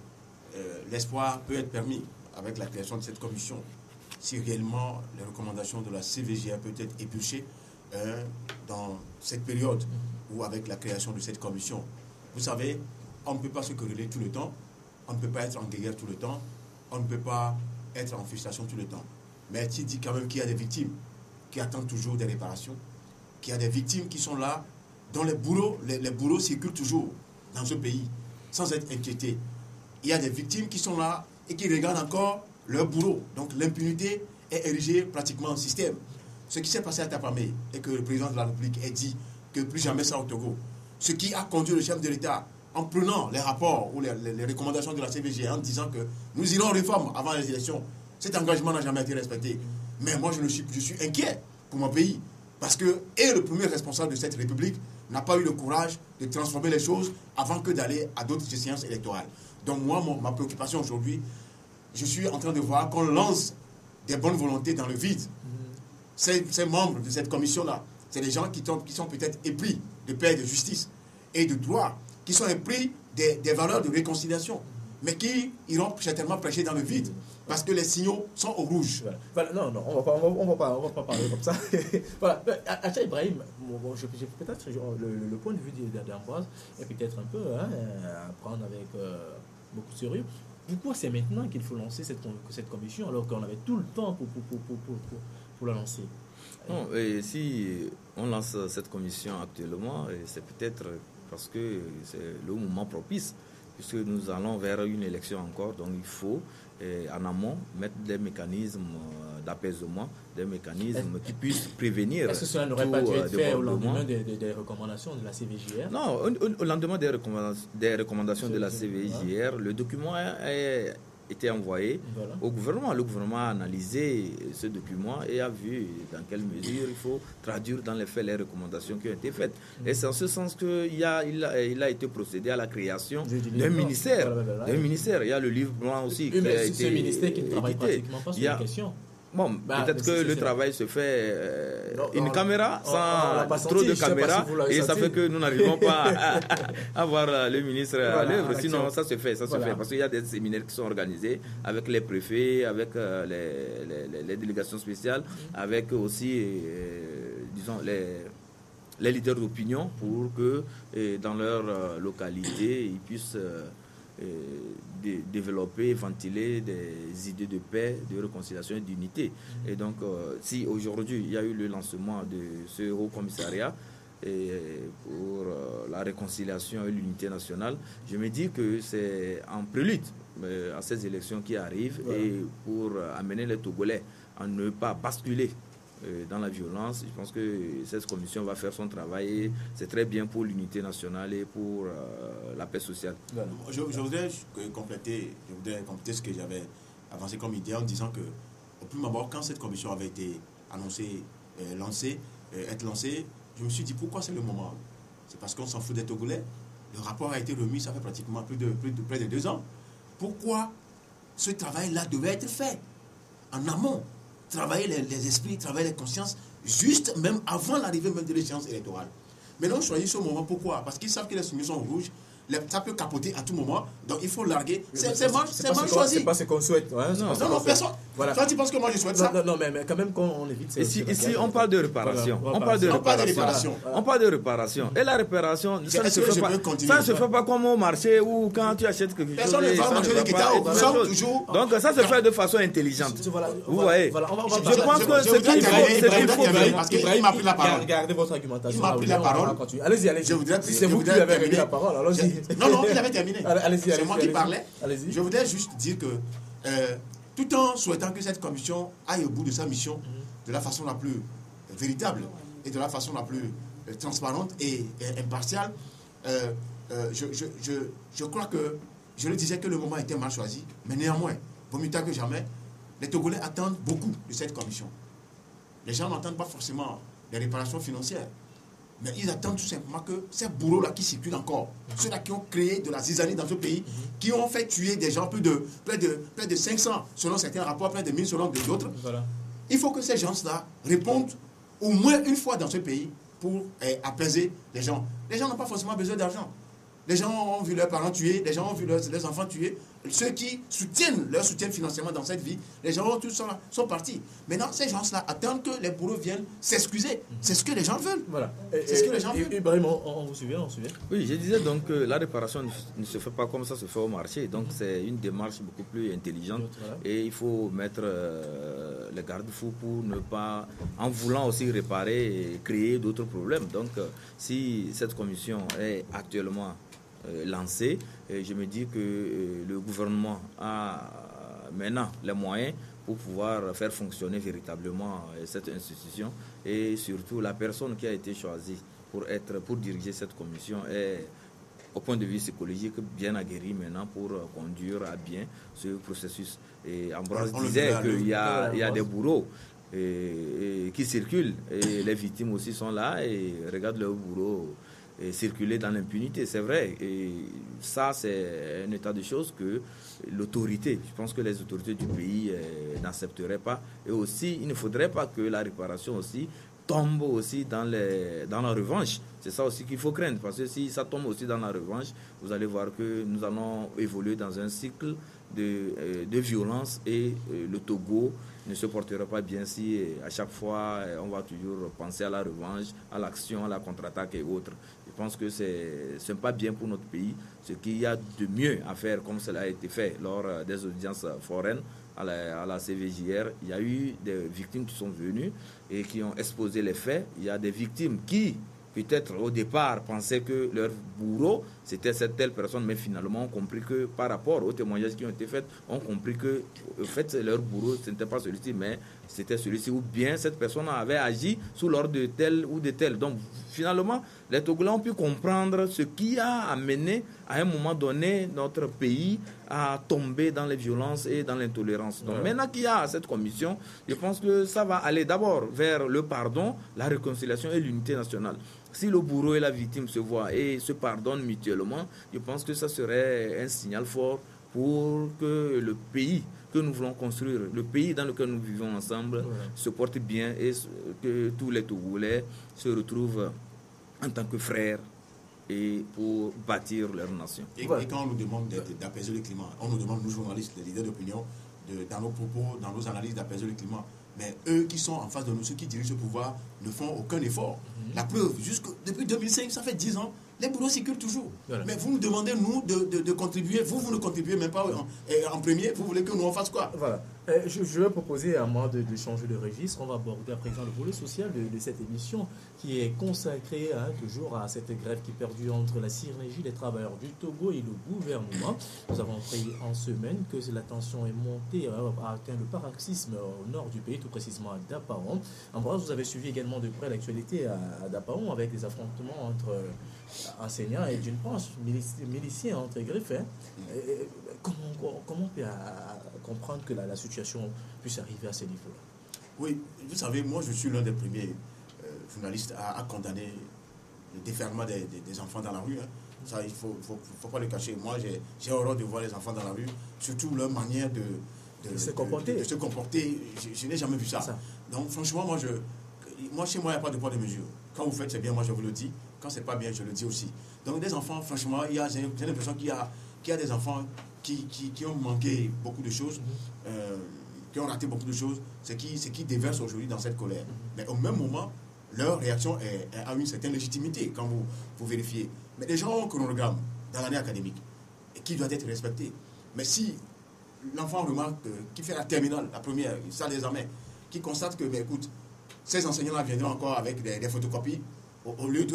l'espoir peut être permis avec la création de cette commission si réellement les recommandations de la CVGA peuvent être épluchées dans cette période ou avec la création de cette commission. Vous savez, on ne peut pas se quereller tout le temps, on ne peut pas être en guerre tout le temps, on ne peut pas être en frustration tout le temps. Mais tu dis quand même qu'il y a des victimes qui attendent toujours des réparations, qu'il y a des victimes qui sont là, dont les bourreaux circulent toujours dans ce pays sans être inquiétés. Il y a des victimes qui sont là et qui regardent encore leur bourreau. Donc l'impunité est érigée pratiquement en système. Ce qui s'est passé à Tapamé et que le président de la République ait dit que plus jamais ça au Togo. Ce qui a conduit le chef de l'État en prenant les rapports ou les recommandations de la CVG en disant que nous irons en réforme avant les élections. Cet engagement n'a jamais été respecté. Mais moi je suis inquiet pour mon pays parce que le premier responsable de cette République n'a pas eu le courage de transformer les choses avant que d'aller à d'autres séances électorales. Donc moi, ma préoccupation aujourd'hui, je suis en train de voir qu'on lance des bonnes volontés dans le vide. Ces membres de cette commission-là, c'est des gens qui sont peut-être épris de paix, de justice et de droit, qui sont épris des valeurs de réconciliation, mais qui iront certainement prêcher dans le vide, parce que les signaux sont au rouge. Voilà. Non, on va pas parler comme ça. Voilà. Acha Ibrahim, j'ai peut-être le point de vue d'Ambroise est peut-être un peu à prendre avec beaucoup de sérieux. Pourquoi c'est maintenant qu'il faut lancer cette commission alors qu'on avait tout le temps pour la lancer? Non, et si on lance cette commission actuellement, c'est peut-être parce que c'est le moment propice, puisque nous allons vers une élection encore, donc il faut en amont mettre des mécanismes d'apaisement, des mécanismes qui puissent prévenir. Est-ce que cela n'aurait pas dû être fait au lendemain des recommandations de la CVJR? Non, au lendemain des recommandations de la CVJR, le document a été envoyé au gouvernement. Le gouvernement a analysé ce document et a vu dans quelle mesure il faut traduire dans les faits les recommandations qui ont été faites. Et c'est en ce sens qu'il a été procédé à la création d'un ministère. Il y a le livre blanc aussi qui a été ce ministère qui ne travaille pratiquement pas sur la question. Bon, peut-être que le travail se fait une caméra sans trop de caméras et ça fait que nous n'arrivons pas à voir le ministre à l'œuvre. Sinon, ça se fait parce qu'il y a des séminaires qui sont organisés avec les préfets, avec les délégations spéciales, avec aussi, disons, les leaders d'opinion pour que dans leur localité, ils puissent développer, ventiler des idées de paix, de réconciliation et d'unité. Et donc, si aujourd'hui il y a eu le lancement de ce haut commissariat pour la réconciliation et l'unité nationale, je me dis que c'est en prélude à ces élections qui arrivent et pour amener les Togolais à ne pas basculer dans la violence. Je pense que cette commission va faire son travail et c'est très bien pour l'unité nationale et pour la paix sociale. Je voudrais compléter ce que j'avais avancé comme idée en disant que au plus d'abord, quand cette commission avait été annoncée, lancée, je me suis dit pourquoi c'est le moment. C'est parce qu'on s'en fout des Togolais. Le rapport a été remis, ça fait pratiquement près de 2 ans. Pourquoi ce travail-là devait être fait en amont? Travailler les esprits, travailler les consciences, juste même avant l'arrivée même de l'échéance électorale. Mais non, choisir ce moment, pourquoi? Parce qu'ils savent que les signaux sont rouges, ça peut capoter à tout moment, donc il faut larguer. C'est mal choisi. C'est pas ce qu'on souhaite. Non, personne. Voilà. Toi, tu penses que moi je souhaite ça? Non, mais quand même, on évite. Ici, on parle de réparation. On parle de réparation. Et la réparation, ça ne se fait pas comme au marché ou quand tu achètes quelque chose. Personne ne va manger les guitares, nous sommes toujours. Donc ça se fait de façon intelligente. Vous voyez? Je pense que c'est qu'il faut. Parce qu'il m'a pris la parole. Regardez votre argumentation. Il m'a pris la parole. Allez-y. C'est vous qui avez réglé la parole. Non, il avait terminé. C'est moi qui parlais. Allez-y. Je voudrais juste dire que tout en souhaitant que cette commission aille au bout de sa mission de la façon la plus véritable et de la façon la plus transparente et impartiale, je crois que, je le disais que le moment était mal choisi, mais néanmoins, vaut mieux tard que jamais, les Togolais attendent beaucoup de cette commission. Les gens n'attendent pas forcément des réparations financières, mais ils attendent tout simplement que ces bourreaux-là qui circulent encore, ceux-là qui ont créé de la zizanie dans ce pays, qui ont fait tuer des gens, près de 500 selon certains rapports, près de 1000 selon d'autres. Voilà. Il faut que ces gens-là répondent au moins une fois dans ce pays pour apaiser les gens. Les gens n'ont pas forcément besoin d'argent. Les gens ont vu leurs parents tués, les gens ont vu leurs enfants tués. Ceux qui leur soutiennent financièrement dans cette vie, les gens tous sont partis. Maintenant, ces gens-là attendent que les bourreaux viennent s'excuser. C'est ce que les gens veulent. Voilà. C'est ce que les gens veulent. Ibrahim, on vous suivait, Oui, je disais donc que la réparation ne se fait pas comme ça se fait au marché. Donc, c'est une démarche beaucoup plus intelligente. Et il faut mettre les garde-fous pour ne pas, en voulant aussi réparer, créer d'autres problèmes. Donc, si cette commission est actuellement lancé, je me dis que le gouvernement a maintenant les moyens pour pouvoir faire fonctionner véritablement cette institution et surtout la personne qui a été choisie pour diriger cette commission est au point de vue psychologique bien aguerri maintenant pour conduire à bien ce processus. Et Ambroise disait qu'il y a des bourreaux qui circulent et les victimes aussi sont là et regardent leurs bourreaux circuler dans l'impunité, c'est vrai. Et ça, c'est un état de choses que l'autorité, je pense que les autorités du pays n'accepteraient pas. Et aussi, il ne faudrait pas que la réparation aussi tombe aussi dans la revanche. C'est ça aussi qu'il faut craindre, parce que si ça tombe aussi dans la revanche, vous allez voir que nous allons évoluer dans un cycle de violence et le Togo ne se portera pas bien si à chaque fois on va toujours penser à la revanche, à l'action, à la contre-attaque et autres. Je pense que c'est pas bien pour notre pays. Ce qu'il y a de mieux à faire, comme cela a été fait lors des audiences foraines à la CVJR, il y a eu des victimes qui sont venues et qui ont exposé les faits. Il y a des victimes qui peut-être au départ pensaient que leur bourreau c'était cette telle personne, mais finalement ont compris que par rapport aux témoignages qui ont été faits, ont compris que en fait leur bourreau ce n'était pas celui-ci, mais c'était celui-ci, ou bien cette personne avait agi sous l'ordre de tel ou de tel. Donc finalement, les Togolais ont pu comprendre ce qui a amené à un moment donné notre pays à tomber dans les violences et dans l'intolérance. Donc maintenant qu'il y a cette commission, je pense que ça va aller d'abord vers le pardon, la réconciliation et l'unité nationale. Si le bourreau et la victime se voient et se pardonnent mutuellement, je pense que ça serait un signal fort pour que le pays que nous voulons construire, le pays dans lequel nous vivons ensemble, se porte bien et que tous les Togolais se retrouvent en tant que frères et pour bâtir leur nation. Et quand on nous demande d'apaiser le climat, on nous demande, nous journalistes, les leaders d'opinion, dans nos propos, dans nos analyses d'apaiser le climat. Mais eux qui sont en face de nous, ceux qui dirigent le pouvoir, ne font aucun effort. La preuve, depuis 2005, ça fait 10 ans, les boulots circulent toujours. Voilà. Mais vous nous demandez, nous, de contribuer. Vous ne contribuez même pas en premier. Vous voulez que nous en fassions quoi? Voilà. Je vais proposer à moi de changer de registre. On va aborder à présent le volet social de cette émission qui est consacrée toujours à cette grève qui perdure entre la synergie des travailleurs du Togo et le gouvernement. Nous avons appris en semaine que la tension est montée, a atteint le paroxysme au nord du pays, tout précisément à Dapaon. Ambroise, vous avez suivi également de près l'actualité à Dapaon avec des affrontements entre enseignants et d'une branche miliciens entre greffes. Comment on peut comprendre que la situation puisse arriver à ce niveau-là? Oui, vous savez, moi je suis l'un des premiers journalistes à condamner le déferlement des enfants dans la rue. Ça, il faut pas le cacher. Moi, j'ai horreur de voir les enfants dans la rue, surtout leur manière de se comporter. Je n'ai jamais vu ça. Donc franchement, moi chez moi, il n'y a pas de poids de mesure. Quand vous faites, c'est bien, moi je vous le dis. Quand c'est pas bien, je le dis aussi. Donc des enfants, franchement, j'ai l'impression qu'il y a des enfants qui ont manqué beaucoup de choses, qui ont raté beaucoup de choses, ce qui déverse aujourd'hui dans cette colère. Mais au même moment, leur réaction a une certaine légitimité quand vous vérifiez. Mais les gens ont un chronogramme dans l'année académique et qui doit être respecté. Mais si l'enfant remarque qui fait la terminale, la première, ça désormais, qui constate que, mais écoute, ces enseignants-là viendront encore avec des photocopies, au lieu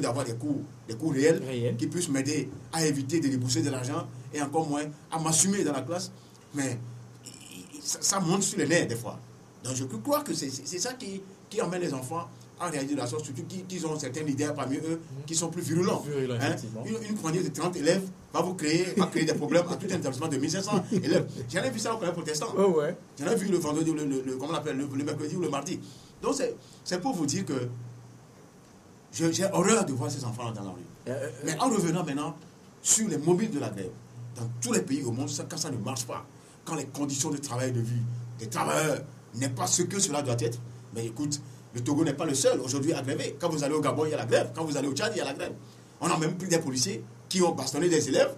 d'avoir des cours réels qui puissent m'aider à éviter de débourser de l'argent et encore moins à m'assumer dans la classe, mais ça monte sur les nerfs des fois. Donc je crois que c'est ça qui emmène les enfants à réagir de la sorte, surtout qu'ils ont certains leaders parmi eux qui sont plus virulents. Une poignée de 30 élèves va créer des problèmes à tout un établissement de 1500 élèves. J'en ai vu ça au collège protestant. J'en ai vu le vendredi, comment on l'appelle, le mercredi ou le mardi. Donc c'est pour vous dire que j'ai horreur de voir ces enfants dans la rue. Mais en revenant maintenant sur les mobiles de la grève, dans tous les pays au monde, quand ça ne marche pas, quand les conditions de travail de vie des travailleurs n'est pas ce que cela doit être, mais écoute, le Togo n'est pas le seul aujourd'hui à gréver. Quand vous allez au Gabon, il y a la grève. Quand vous allez au Tchad, il y a la grève. On a même pris des policiers qui ont bastonné des élèves.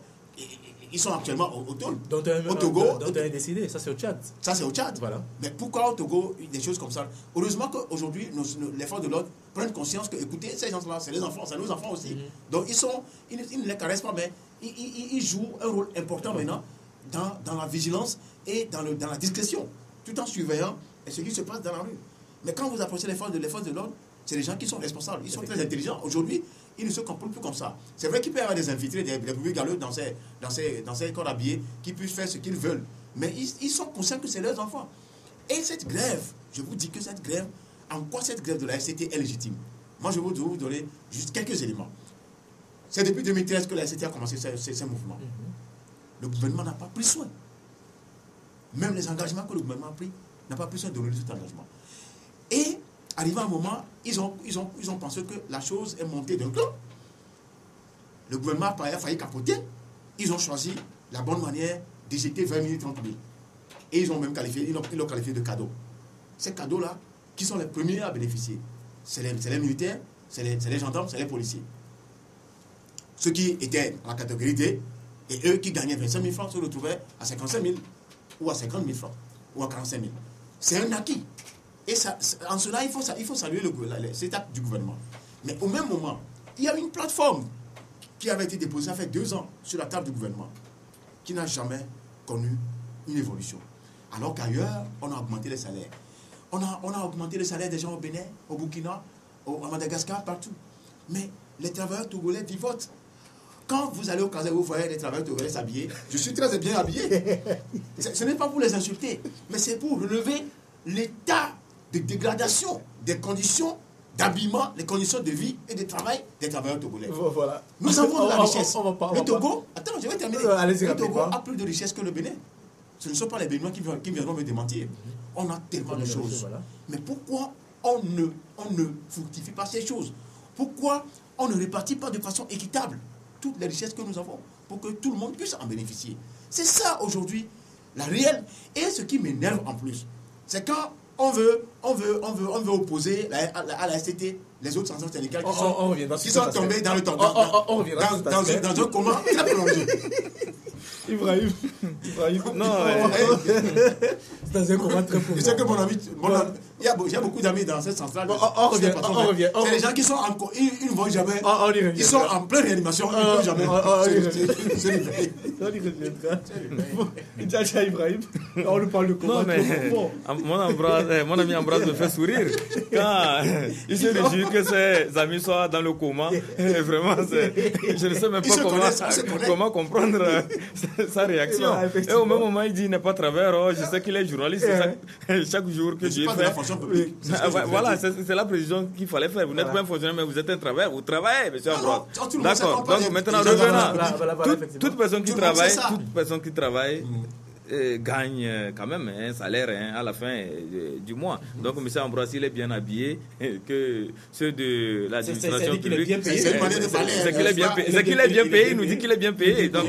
Ils sont actuellement au Togo. Dont on a décidé, ça c'est au Tchad. Ça c'est au Tchad. Voilà. Mais pourquoi au Togo, des choses comme ça? Heureusement qu'aujourd'hui, les forces de l'ordre prennent conscience que, écoutez, ces gens-là, c'est les enfants, c'est nos enfants aussi. Donc ils ne les caressent pas, mais ils jouent un rôle important maintenant dans la vigilance et dans la discrétion, tout en surveillant ce qui se passe dans la rue. Mais quand vous approchez les forces de l'ordre, c'est les gens qui sont responsables. Ils sont très intelligents. Aujourd'hui, ils ne se comportent plus comme ça. C'est vrai qu'il peut y avoir des infiltrés, des brebis galeux dans ces corps habillés qui puissent faire ce qu'ils veulent. Mais ils sont conscients que c'est leurs enfants. Et cette grève, je vous dis que cette grève, en quoi cette grève de la FCT est légitime? Moi, je vais vous donner juste quelques éléments. C'est depuis 2013 que la FCT a commencé ces mouvements. Le gouvernement n'a pas pris soin. Même les engagements que le gouvernement a pris, n'a pas pris soin de donner cet engagement. Et, arrivé à un moment, ils ont pensé que la chose est montée d'un cran. Le gouvernement a failli capoter. Ils ont choisi la bonne manière d'éjecter 20 000, 30 000. Et ils ont même qualifié, ils l'ont qualifié de cadeau. Ces cadeaux-là, qui sont les premiers à bénéficier. c'est les militaires, c'est les gendarmes, c'est les policiers. Ceux qui étaient en la catégorie D, et eux qui gagnaient 25 000 francs se retrouvaient à 55 000 ou à 50 000 francs ou à 45 000. C'est un acquis. Et ça, en cela, il faut saluer cet acte du gouvernement. Mais au même moment, il y a une plateforme qui avait été déposée, ça fait 2 ans, sur la table du gouvernement, qui n'a jamais connu une évolution. Alors qu'ailleurs, on a augmenté les salaires. On a augmenté les salaires des gens au Bénin, au Burkina, à Madagascar, partout. Mais les travailleurs togolais vivotent. Quand vous allez au Casa, vous voyez les travailleurs togolais s'habiller. Je suis très bien habillé. Ce n'est pas pour les insulter, mais c'est pour relever l'état de dégradation des conditions d'habillement, les conditions de vie et de travail des travailleurs togolais. Voilà. Nous avons de la richesse. Le Togo, attends, je vais terminer. Le Togo a plus de richesse que le Bénin. Ce ne sont pas les Béninois qui viendront me démentir. On a tellement de choses. Voilà. Mais pourquoi on ne fructifie pas ces choses? Pourquoi on ne répartit pas de façon équitable toutes les richesses que nous avons pour que tout le monde puisse en bénéficier? C'est ça aujourd'hui la réelle. Et ce qui m'énerve en plus, c'est quand on veut opposer à la STT les autres sanctions syndicales qui sont tombées dans le temps, dans un coma très prolongé. Ibrahim. Non, c'est dans un coma très prolongé. Je sais que mon ami, il y a beaucoup d'amis dans cette centrale. On revient. C'est les gens qui sont ils ne vont jamais. Ils sont en pleine réanimation, ils ne vont jamais. On y reviendra. Tcha Ibrahim, on lui parle de coma. Non, mais mon ami Ambroise me fait sourire quand il se réjouit que ses amis soient dans le coma. Vraiment, je ne sais même pas comment comprendre sa réaction. Et au même moment, il dit il n'est pas travers. Je sais qu'il est journaliste. Chaque jour que j'ai fait. Voilà, c'est la précision qu'il fallait faire. Vous n'êtes pas un fonctionnaire, mais vous êtes un travailleur. Vous travaillez, monsieur Ambroise. D'accord. Donc maintenant, revenons. Toute personne qui travaille gagne quand même un salaire à la fin du mois. Donc M. Ambroise, il est bien habillé que ceux de l'administration publique. C'est qu'il est bien payé. Il nous dit qu'il est bien payé. Donc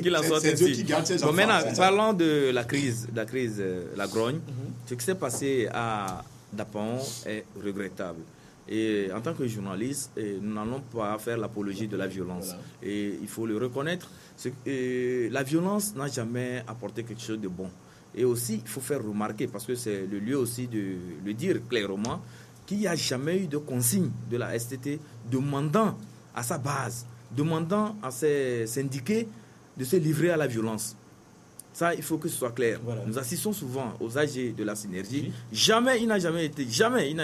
qu'il en soit ainsi. Bon, maintenant, parlons de la crise, la grogne. Ce qui s'est passé à Dapon est regrettable. Et en tant que journaliste, nous n'allons pas faire l'apologie de la violence. Voilà. Et il faut le reconnaître. La violence n'a jamais apporté quelque chose de bon. Et aussi, il faut faire remarquer, parce que c'est le lieu aussi de le dire clairement, qu'il n'y a jamais eu de consigne de la STT demandant à sa base, demandant à ses syndiqués de se livrer à la violence. Ça, il faut que ce soit clair. Voilà. Nous assistons souvent aux AG de la synergie. Oui. Jamais il n'a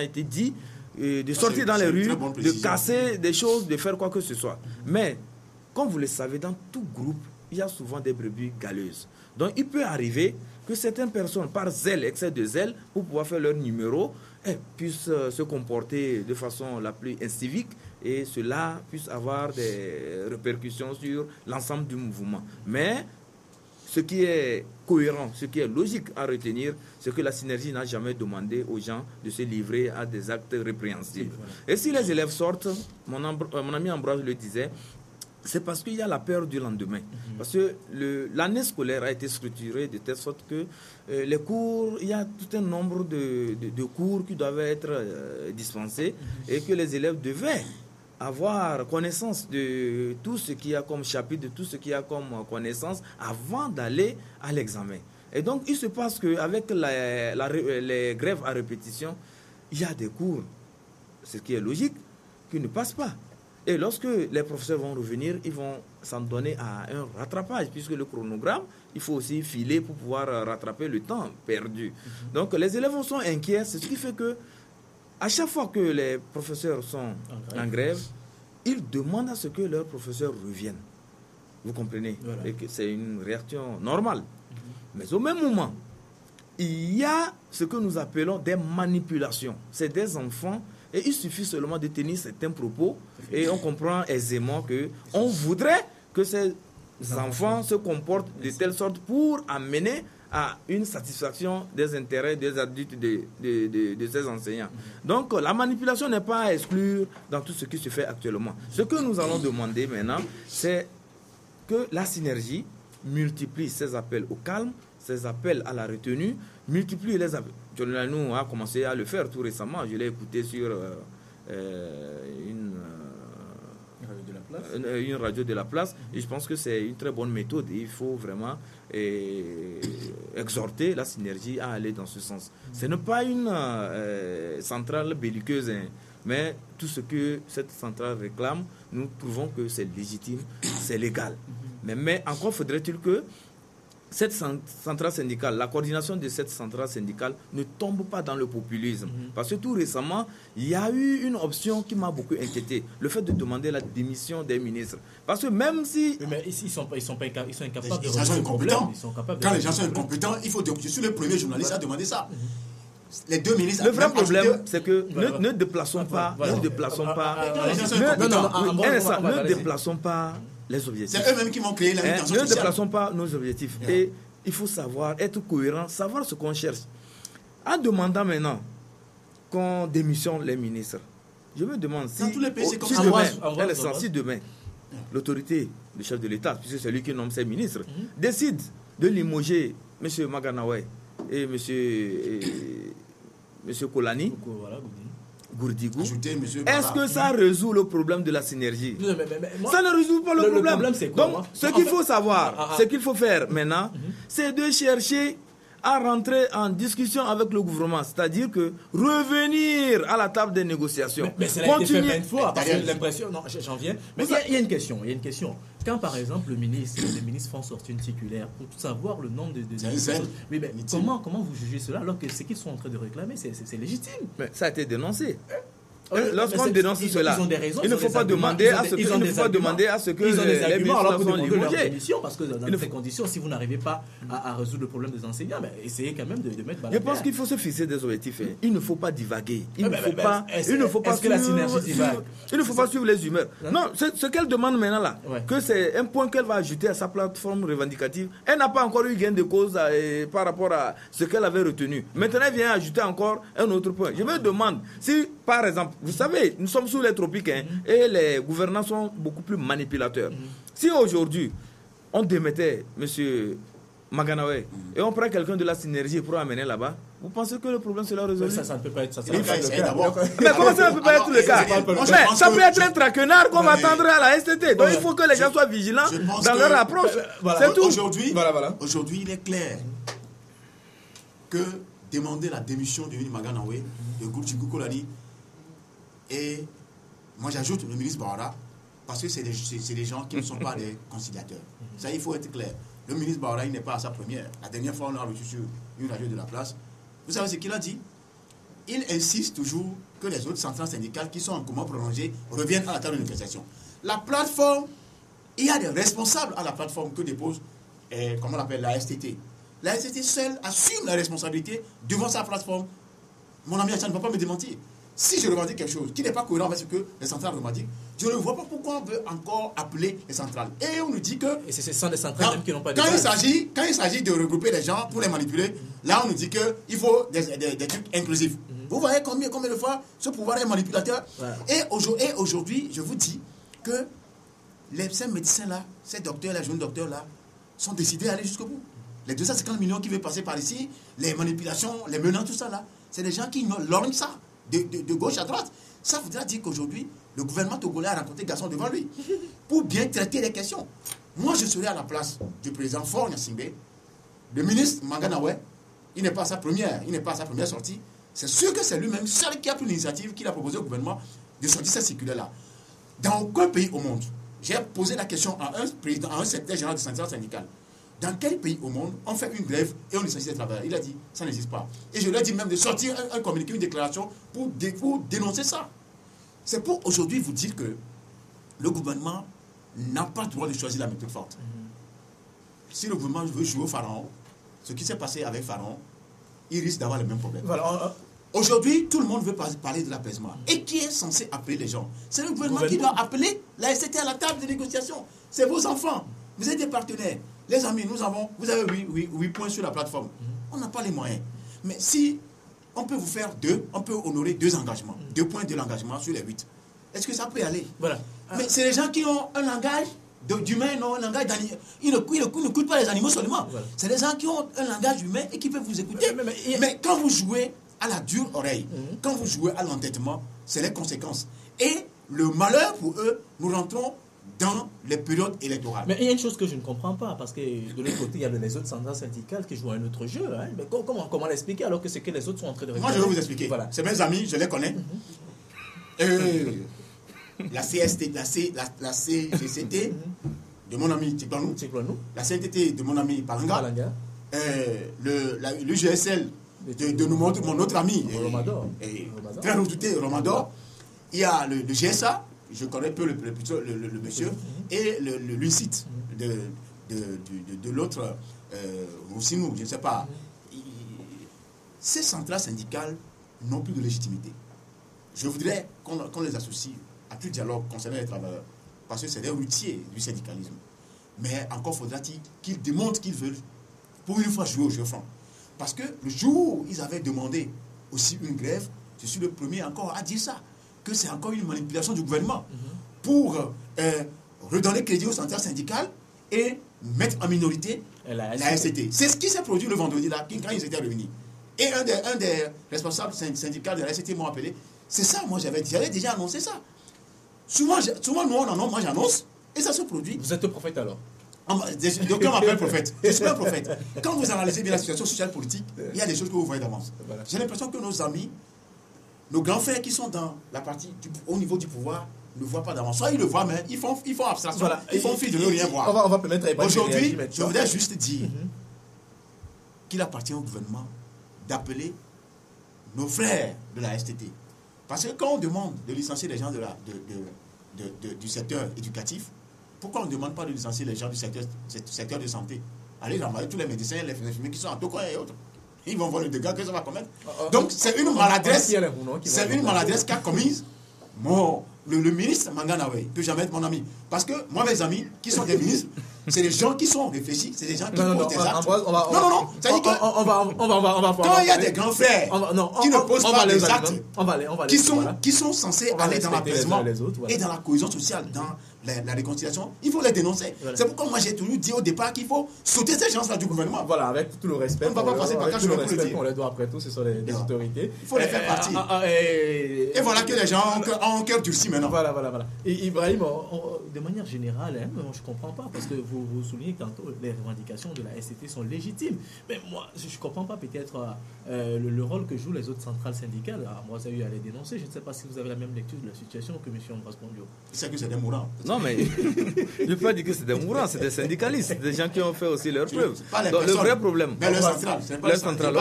été dit de sortir dans les rues, de casser des choses, de faire quoi que ce soit. Mais, comme vous le savez, dans tout groupe, il y a souvent des brebis galeuses. Donc, il peut arriver que certaines personnes, par zèle, excès de zèle, pour pouvoir faire leur numéro, puissent se comporter de façon la plus incivique et cela puisse avoir des répercussions sur l'ensemble du mouvement. Mais, ce qui est cohérent, ce qui est logique à retenir, c'est que la synergie n'a jamais demandé aux gens de se livrer à des actes répréhensibles. Voilà. Et si les élèves sortent, mon ami Ambroise le disait, c'est parce qu'il y a la peur du lendemain. Parce que l'année scolaire a été structurée de telle sorte que les cours, il y a tout un nombre de cours qui doivent être dispensés et que les élèves devaient avoir connaissance de tout ce qu'il y a comme chapitre, de tout ce qu'il y a comme connaissance avant d'aller à l'examen. Et donc, il se passe qu'avec les grèves à répétition, il y a des cours, ce qui est logique, qui ne passent pas. Et lorsque les professeurs vont revenir, ils vont s'en donner à un rattrapage, puisque le chronogramme, il faut aussi filer pour pouvoir rattraper le temps perdu. Donc, les élèves sont inquiets, c'est ce qui fait que à chaque fois que les professeurs sont en grève, ils demandent à ce que leurs professeurs reviennent. Vous comprenez? Voilà. Et que c'est une réaction normale. Mais au même moment, il y a ce que nous appelons des manipulations. C'est des enfants et il suffit seulement de tenir certains propos et on comprend aisément qu'on voudrait que ces enfants se comportent de telle sorte pour amener à une satisfaction des intérêts des adultes de ces enseignants. Donc, la manipulation n'est pas à exclure dans tout ce qui se fait actuellement. Ce que nous allons demander maintenant, c'est que la synergie multiplie ses appels au calme, ses appels à la retenue, multiplie les appels. John Lanou a commencé à le faire tout récemment. Je l'ai écouté sur une radio de la place. Et je pense que c'est une très bonne méthode. Il faut vraiment exhorter la synergie à aller dans ce sens. Ce n'est pas une centrale belliqueuse, hein, mais tout ce que cette centrale réclame, nous trouvons que c'est légitime, c'est légal. Mais encore faudrait-il que cette centrale syndicale, la coordination de cette centrale syndicale ne tombe pas dans le populisme. Parce que tout récemment, il y a eu une option qui m'a beaucoup inquiété, le fait de demander la démission des ministres. Parce que même si... Mais ils sont incapables de résoudre le problème. Quand les gens sont incompétents, il faut dire que je suis le premier journaliste à demander ça. Les deux ministres... Le vrai problème, c'est que ne déplaçons pas les objectifs. C'est eux-mêmes qui vont créer la tension sociale. Ne déplaçons pas nos objectifs. Et il faut savoir, être cohérent, savoir ce qu'on cherche. En demandant maintenant qu'on démissionne les ministres, je me demande si, si demain, l'autorité, le chef de l'État, puisque c'est lui qui nomme ses ministres, décide de limoger M. Maganawe et M. Kolani, Gourdigou, est-ce que ça résout le problème de la synergie? Ça ne résout pas le problème. Donc, ce qu'il faut savoir, ce qu'il faut faire maintenant, c'est de chercher à rentrer en discussion avec le gouvernement, c'est-à-dire que revenir à la table des négociations. Mais c'est la fait plein de fois, parce que l'impression... Non, j'en viens. Mais il y a une question, Quand, par exemple, les ministres font sortir une circulaire pour savoir le nombre de oui, mais comment vous jugez cela alors que ce qu'ils sont en train de réclamer, c'est légitime? Mais ça a été dénoncé. Lorsqu'on dénonce cela, il ne faut pas demander à ce que les ministres soient limogés. Parce que dans ces conditions, si vous n'arrivez pas à résoudre le problème des enseignants, essayez quand même de mettre... Je pense qu'il faut se fixer des objectifs. Il ne faut pas divaguer. Il ne faut pas suivre les humeurs. Non, ce qu'elle demande maintenant là, que c'est un point qu'elle va ajouter à sa plateforme revendicative. Elle n'a pas encore eu gain de cause par rapport à ce qu'elle avait retenu. Maintenant, elle vient ajouter encore un autre point. Je me demande si, par exemple, vous savez, nous sommes sous les tropiques et les gouvernants sont beaucoup plus manipulateurs. Si aujourd'hui, on démettait M. Maganawe et on prend quelqu'un de la synergie pour amener là-bas, vous pensez que le problème sera résolu? Ça ne peut pas être Mais comment ça ne peut pas être le cas? Ça peut être un traquenard qu'on va attendre à la STT. Donc il faut que les gens soient vigilants dans leur approche. C'est tout. Aujourd'hui, il est clair que demander la démission de Maganawe, de Gourdigou Kolani, et moi j'ajoute le ministre Bahara, parce que c'est des gens qui ne sont pas des conciliateurs. Ça, il faut être clair. Le ministre Bahara, il n'est pas à sa première. La dernière fois, on l'a reçu sur une radio de la place. Vous savez ce qu'il a dit? Il insiste toujours que les autres centrales syndicales qui sont en coma prolongé reviennent à la table de négociation. La plateforme, il y a des responsables à la plateforme que dépose, comment on l'appelle, la STT. La STT seule assume la responsabilité devant sa plateforme. Mon ami Hassan ne va pas me démentir. Si je revendique quelque chose qui n'est pas cohérent avec ce que les centrales revendiquent, je ne vois pas pourquoi on veut encore appeler les centrales. Et on nous dit que... Et ce sont des centrales même qui n'ont pas de quand il s'agit de regrouper les gens pour les manipuler, là on nous dit qu'il faut des trucs inclusifs. Vous voyez combien de fois ce pouvoir est manipulateur. Et aujourd'hui, je vous dis que ces médecins-là, ces docteurs-là, jeunes docteurs-là, sont décidés à aller jusqu'au bout. Les 250 millions qui veulent passer par ici, les manipulations, les menaces, tout ça là, c'est des gens qui lorgnent ça. De gauche à droite. Ça voudra dire qu'aujourd'hui, le gouvernement togolais a rencontré Gasson devant lui pour bien traiter les questions. Moi, je serais à la place du président Faure Gnassingbé. Le ministre Maganawe, il n'est pas à sa première sortie. C'est sûr que c'est lui-même seul qui a pris l'initiative, qu'il a proposé au gouvernement de sortir cette circulaire-là. Dans aucun pays au monde, j'ai posé la question à un président, à un secrétaire général de centrale syndicale. Dans quel pays au monde on fait une grève et on licencie les travailleurs? Il a dit, ça n'existe pas. Et je lui ai dit même de sortir un communiqué, une déclaration pour dénoncer ça. C'est pour aujourd'hui vous dire que le gouvernement n'a pas le droit de choisir la méthode forte. Si le gouvernement veut jouer au pharaon, ce qui s'est passé avec Pharaon, il risque d'avoir les mêmes problèmes. Aujourd'hui, tout le monde veut parler de l'apaisement. Et qui est censé appeler les gens? C'est le gouvernement qui doit appeler la STT à la table de négociation. C'est vos enfants. Vous êtes des partenaires. Les amis, vous avez 8 points sur la plateforme. On n'a pas les moyens. Mais si on peut vous faire on peut honorer 2 engagements. 2 points de l'engagement sur les 8. Est-ce que ça peut aller? Voilà. Mais c'est les gens qui ont un langage d'humain, non, un langage d'animal. Ils n'écoutent pas les animaux seulement. Voilà. C'est des gens qui ont un langage humain et qui peuvent vous écouter. Mais quand vous jouez à la dure oreille, quand vous jouez à l'entêtement, c'est les conséquences. Et le malheur pour eux, nous rentrons dans les périodes électorales. Mais il y a une chose que je ne comprends pas, parce que de l'autre côté, il y a les autres centrales syndicales qui jouent un autre jeu. Hein. Mais comment l'expliquer alors que c'est que les autres sont en train de réclamer? Moi, je vais vous expliquer. Voilà. C'est mes amis, je les connais. La CST, la CGCT de mon ami Tiklonou, la CNTT de mon ami Palanga, l'UGSL de mon autre ami, très redouté, Romador. Il y a le GSA, je connais peu le monsieur, et l'UCIT de l'autre, aussi nous, je ne sais pas. Ces centrales syndicales n'ont plus de légitimité. Je voudrais qu'on les associe à tout dialogue concernant les travailleurs, parce que c'est des routiers du syndicalisme. Mais encore faudra-t-il qu'ils démontrent qu'ils veulent, pour une fois, jouer au jeu franc. Parce que le jour où ils avaient demandé aussi une grève, je suis le premier encore à dire ça, que c'est encore une manipulation du gouvernement pour redonner crédit aux centrales syndicales et mettre en minorité la SCT. C'est ce qui s'est produit le vendredi là, quand ils étaient réunis. Et un des responsables syndicaux de la SCT m'ont appelé. C'est ça, moi j'avais déjà annoncé ça. Souvent nous, moi j'annonce et ça se produit. Vous êtes le prophète alors? D'aucuns m'appellent prophète. Je suis pas un prophète. Quand vous analysez bien la situation sociale politique, il y a des choses que vous voyez d'avance. Voilà. J'ai l'impression que nos amis, nos grands frères qui sont dans la partie au niveau du pouvoir, ne voient pas d'avance. Soit ils le voient, mais ils font abstraction. Voilà. Ils font fi de ne rien voir. On va permettre à aujourd'hui, je voudrais juste dire qu'il appartient au gouvernement d'appeler nos frères de la STT. Parce que quand on demande de licencier les gens du secteur éducatif, pourquoi on ne demande pas de licencier les gens du secteur de santé? Allez renvoyer tous les médecins, les infirmiers qui sont en Togo et autres. Ils vont voir le dégât que ça va commettre. Donc c'est une maladresse. C'est une maladresse qu'a commise le ministre Manganawe, que jamais être mon ami. Parce que moi, mes amis, qui sont des ministres, c'est des gens qui sont réfléchis, c'est des gens qui posent des actes. Non. Ça dit que quand il y a des grands frères qui ne posent pas des actes, qui sont censés aller dans l'apaisement et dans la cohésion sociale, dans la réconciliation, il faut les dénoncer. Voilà. C'est pourquoi moi j'ai toujours dit au départ qu'il faut sauter ces gens-là du gouvernement. Voilà, avec tout le respect. On ne va pas passer par quand je vais le dire. On les doit après tout, ce sont les autorités. Il faut les faire partir. Et voilà que les gens ont un cœur durci maintenant. Voilà. Et Ibrahim, de manière générale, je ne comprends pas, parce que vous soulignez que tantôt les revendications de la SCT sont légitimes. Mais moi, je ne comprends pas peut-être le rôle que jouent les autres centrales syndicales. Alors, moi, ça a eu à les dénoncer. Je ne sais pas si vous avez la même lecture de la situation que M. Ambroise Pondio. C'est que c'est des mourants. Non, mais je ne peux pas dire que c'est des mourants, c'est des syndicalistes, des gens qui ont fait aussi leurs preuves. Donc, le vrai problème. Mais le central, c'est pas les centrales.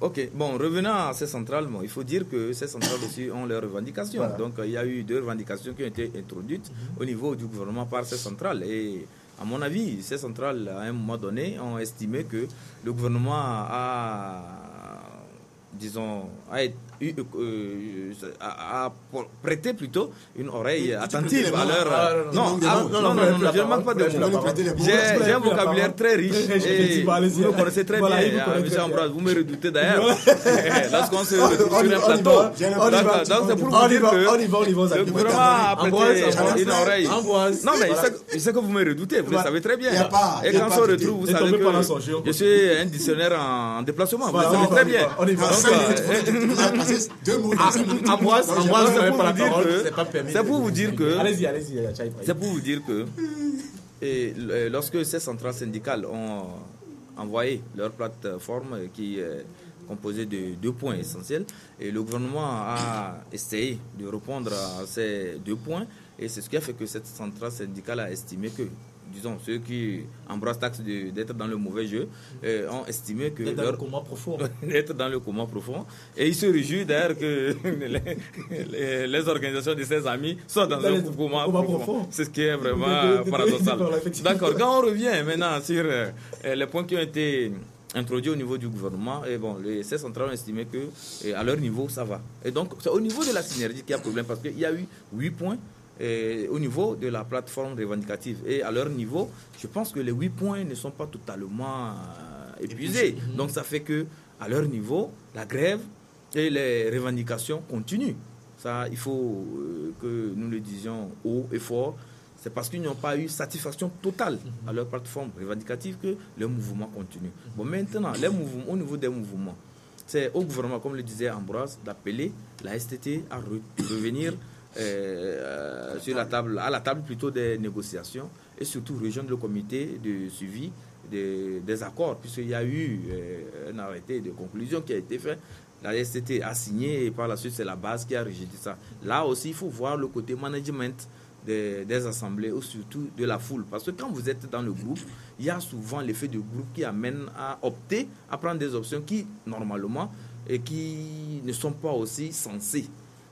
Ok, bon, revenons à ces centrales, il faut dire que ces centrales aussi ont leurs revendications. Voilà. Donc, il y a eu 2 revendications qui ont été introduites au niveau du gouvernement par ces centrales. Et à mon avis, ces centrales, à un moment donné, ont estimé que le gouvernement a prêté plutôt une oreille attentive à leur... Non, je ne manque pas de mots. J'ai un vocabulaire très riche et vous me connaissez très bien, M. Ambroise, vous me redoutez d'ailleurs. Lorsqu'on se retrouve sur un plateau. Donc c'est pour vous dire que le gouvernement a prêté une oreille. Non, mais je sais que vous me redoutez, vous le savez très bien. Et quand on se retrouve, vous savez que je suis un dictionnaire en déplacement, vous le savez très bien. C'est pour vous dire que c'est pour vous dire que lorsque ces centrales syndicales ont envoyé leur plateforme qui est composée de 2 points essentiels, et le gouvernement a essayé de répondre à ces 2 points, et c'est ce qui a fait que cette centrale syndicale a estimé que, disons, ceux qui embrassent l'axe d'être dans le mauvais jeu ont estimé que... D'être dans le coma profond. D'être dans le coma profond. Et ils se réjouissent d'ailleurs que les organisations de ses amis soient dans un coma profond. C'est ce qui est vraiment paradoxal. D'accord, quand on revient maintenant sur les points qui ont été introduits au niveau du gouvernement, et bon, ces centrales ont estimé que à leur niveau, ça va. Et donc, c'est au niveau de la synergie qu'il y a problème, parce qu'il y a eu 8 points au niveau de la plateforme revendicative. Et à leur niveau, je pense que les 8 points ne sont pas totalement épuisés. Donc ça fait que à leur niveau, la grève et les revendications continuent. Ça, il faut que nous le disions haut et fort. c'est parce qu'ils n'ont pas eu satisfaction totale à leur plateforme revendicative que le mouvement continue. Bon, maintenant, au niveau des mouvements, c'est au gouvernement, comme le disait Ambroise, d'appeler la STT à revenir sur la table plutôt des négociations et surtout rejoindre le comité de suivi des accords, puisqu'il y a eu un arrêté de conclusion qui a été fait. La STT a signé et par la suite c'est la base qui a rejeté ça. Là aussi il faut voir le côté management des assemblées ou surtout de la foule, parce que quand vous êtes dans le groupe, il y a souvent l'effet de groupe qui amène à opter à prendre des options qui normalement et qui ne sont pas aussi sensées.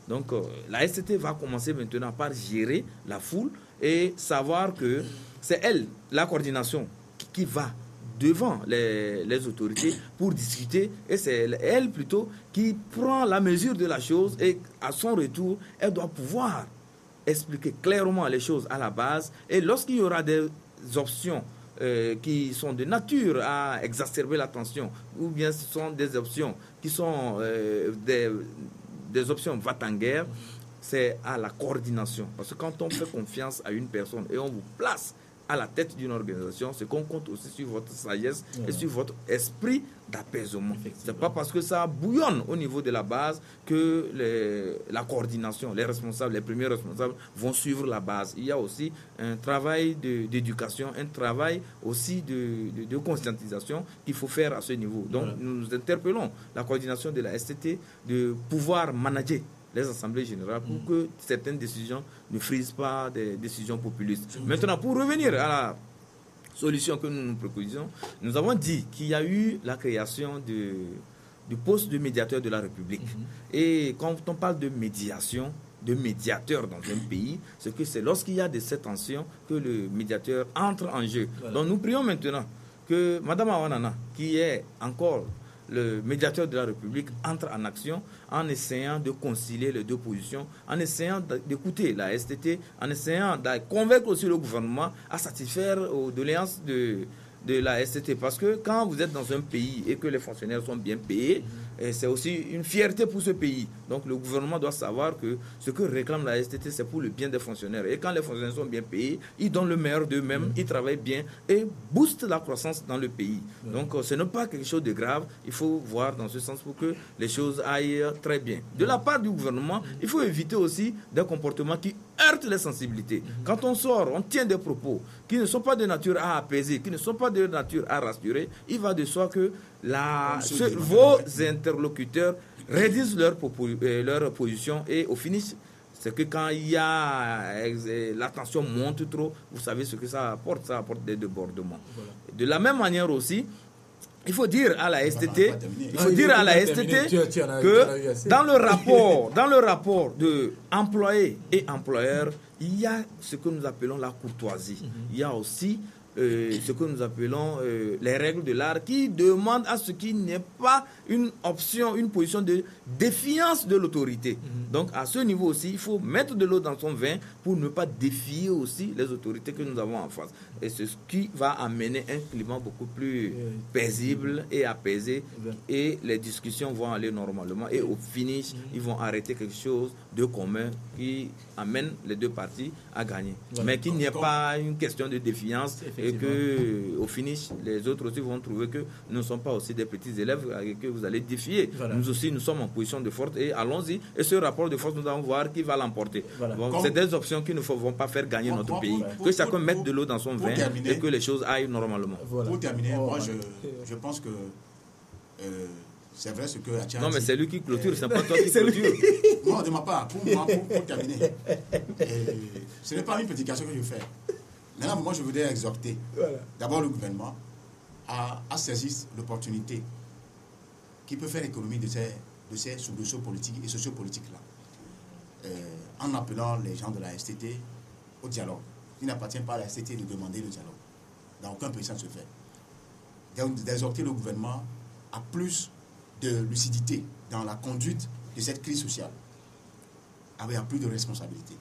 Donc la STT va commencer maintenant par gérer la foule et savoir que c'est elle, la coordination, qui va devant les autorités pour discuter, et c'est elle plutôt qui prend la mesure de la chose, et à son retour, elle doit pouvoir expliquer clairement les choses à la base, et lorsqu'il y aura des options qui sont de nature à exacerber la tension, ou bien ce sont des options qui sont des options va-t-en-guerre, c'est à la coordination. Parce que quand on fait confiance à une personne et on vous place à la tête d'une organisation, c'est qu'on compte aussi sur votre sagesse et sur votre esprit d'apaisement. Ce n'est pas parce que ça bouillonne au niveau de la base que la coordination, les responsables, les premiers responsables vont suivre la base. Il y a aussi un travail d'éducation, un travail aussi de conscientisation qu'il faut faire à ce niveau. Donc nous interpellons la coordination de la STT de pouvoir manager les assemblées générales pour que certaines décisions ne frisent pas des décisions populistes. Maintenant, pour revenir à la solution que nous préconisons, nous avons dit qu'il y a eu la création du poste de médiateur de la République. Et quand on parle de médiation, de médiateur dans un pays, c'est que c'est lorsqu'il y a de ces tensions que le médiateur entre en jeu. Donc nous prions maintenant que Mme Awanana, qui est encore le médiateur de la République, entre en action en essayant de concilier les deux positions, en essayant d'écouter la STT, en essayant de convaincre aussi le gouvernement à satisfaire aux doléances de la STT. Parce que quand vous êtes dans un pays et que les fonctionnaires sont bien payés, c'est aussi une fierté pour ce pays. Donc le gouvernement doit savoir que ce que réclame la STT, c'est pour le bien des fonctionnaires. Et quand les fonctionnaires sont bien payés, ils donnent le meilleur d'eux-mêmes, ils travaillent bien et boostent la croissance dans le pays. Donc ce n'est pas quelque chose de grave. Il faut voir dans ce sens pour que les choses aillent très bien. De la part du gouvernement, il faut éviter aussi des comportements qui heurtent les sensibilités. Quand on sort, on tient des propos qui ne sont pas de nature à apaiser, qui ne sont pas de nature à rassurer, il va de soi que vos interlocuteurs réduisent leur position et au finish, c'est que quand il y a la tension monte trop, vous savez ce que ça apporte des débordements. De la même manière aussi, il faut dire à la STT, que dans le rapport de employé et employeur, il y a ce que nous appelons la courtoisie. Il y a aussi ce que nous appelons les règles de l'art qui demandent à ce qu'il n'y ait pas une option, une position de défiance de l'autorité. Donc à ce niveau aussi, il faut mettre de l'eau dans son vin pour ne pas défier aussi les autorités que nous avons en face. Et c'est ce qui va amener un climat beaucoup plus paisible et apaisé, et les discussions vont aller normalement et au finish, ils vont arrêter quelque chose de commun qui amène les deux parties à gagner. Mais qu'il n'y ait pas une question de défiance et que au finish, les autres aussi vont trouver que nous ne sommes pas aussi des petits élèves et que vous allez défier. Nous aussi, nous sommes en position de force et allons-y. Et ce rapport de force, nous allons voir qui va l'emporter. Bon, c'est des options qui ne vont pas faire gagner notre pays. Que chacun mette de l'eau dans son vin et que les choses aillent normalement. Pour terminer, moi je pense que c'est vrai ce que Atia Non, mais c'est lui qui clôture, c'est pas toi qui clôture. Non, de ma part, pour terminer, ce n'est pas une prédication que je fais. Maintenant, moi je voudrais exhorter d'abord le gouvernement à saisir l'opportunité qui peut faire économie de ces soubresauts politiques et sociopolitiques-là, en appelant les gens de la STT au dialogue. Il n'appartient pas à la STT de demander le dialogue. Dans aucun pays ça ne se fait. D'exhorter le gouvernement à plus de lucidité dans la conduite de cette crise sociale, avec plus de responsabilité.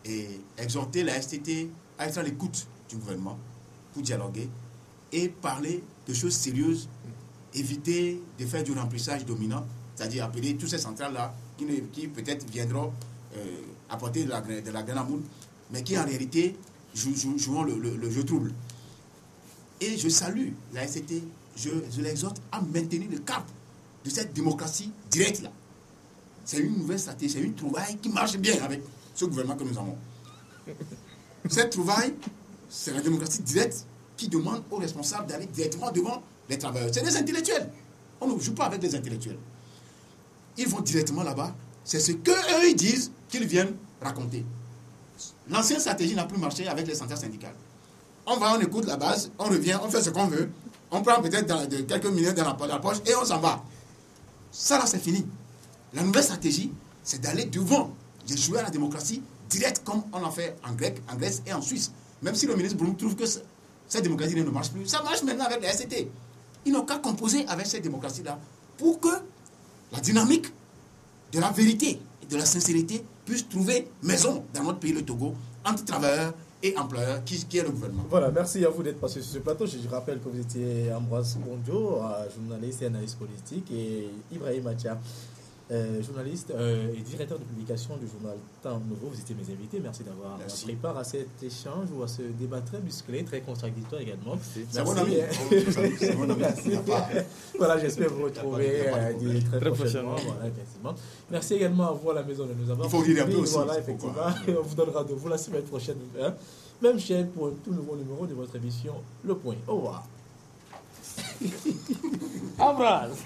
Et exhorter la STT à être à l'écoute du gouvernement pour dialoguer et parler de choses sérieuses, éviter de faire du remplissage dominant, c'est-à-dire appeler toutes ces centrales-là qui peut-être viendront apporter de la graine à moule mais qui en réalité jouent le jeu trouble. Et je salue la SCT, je l'exhorte à maintenir le cap de cette démocratie directe-là. C'est une nouvelle stratégie, c'est une trouvaille qui marche bien avec ce gouvernement que nous avons. Cette trouvaille, c'est la démocratie directe qui demande aux responsables d'aller directement devant les travailleurs. C'est des intellectuels. On ne joue pas avec des intellectuels. Ils vont directement là-bas. C'est ce qu'eux, ils disent qu'ils viennent raconter. L'ancienne stratégie n'a plus marché avec les centrales syndicales. On va, on écoute la base, on revient, on fait ce qu'on veut. On prend peut-être quelques minutes dans la poche et on s'en va. Ça, là, c'est fini. La nouvelle stratégie, c'est d'aller devant, de jouer à la démocratie directe comme on l'a fait en Grèce et en Suisse. Même si le ministre Blum trouve que cette démocratie ne marche plus, ça marche maintenant avec la SCT. Ils n'ont qu'à composer avec cette démocratie-là pour que la dynamique de la vérité et de la sincérité puisse trouver maison dans notre pays, le Togo, entre travailleurs et employeurs, qui est le gouvernement. Voilà, merci à vous d'être passé sur ce plateau. Je rappelle que vous étiez Ambroise Bonjo, journaliste et analyste politique, et Ibrahim Atia, journaliste et directeur de publication du journal Temps Nouveau. Vous étiez mes invités. Merci d'avoir pris part à cet échange ou à ce débat très musclé, très contradictoire également. C'est mon ami. C'est mon ami. Voilà, j'espère vous retrouver très prochainement. Voilà, effectivement. Merci également à vous à la maison de nous avoir. Il faut rire un peu aussi. Voilà, effectivement. On vous donnera de vous la semaine prochaine. Même chaîne pour un tout nouveau numéro de votre émission Le Point. Au revoir. Ambroise.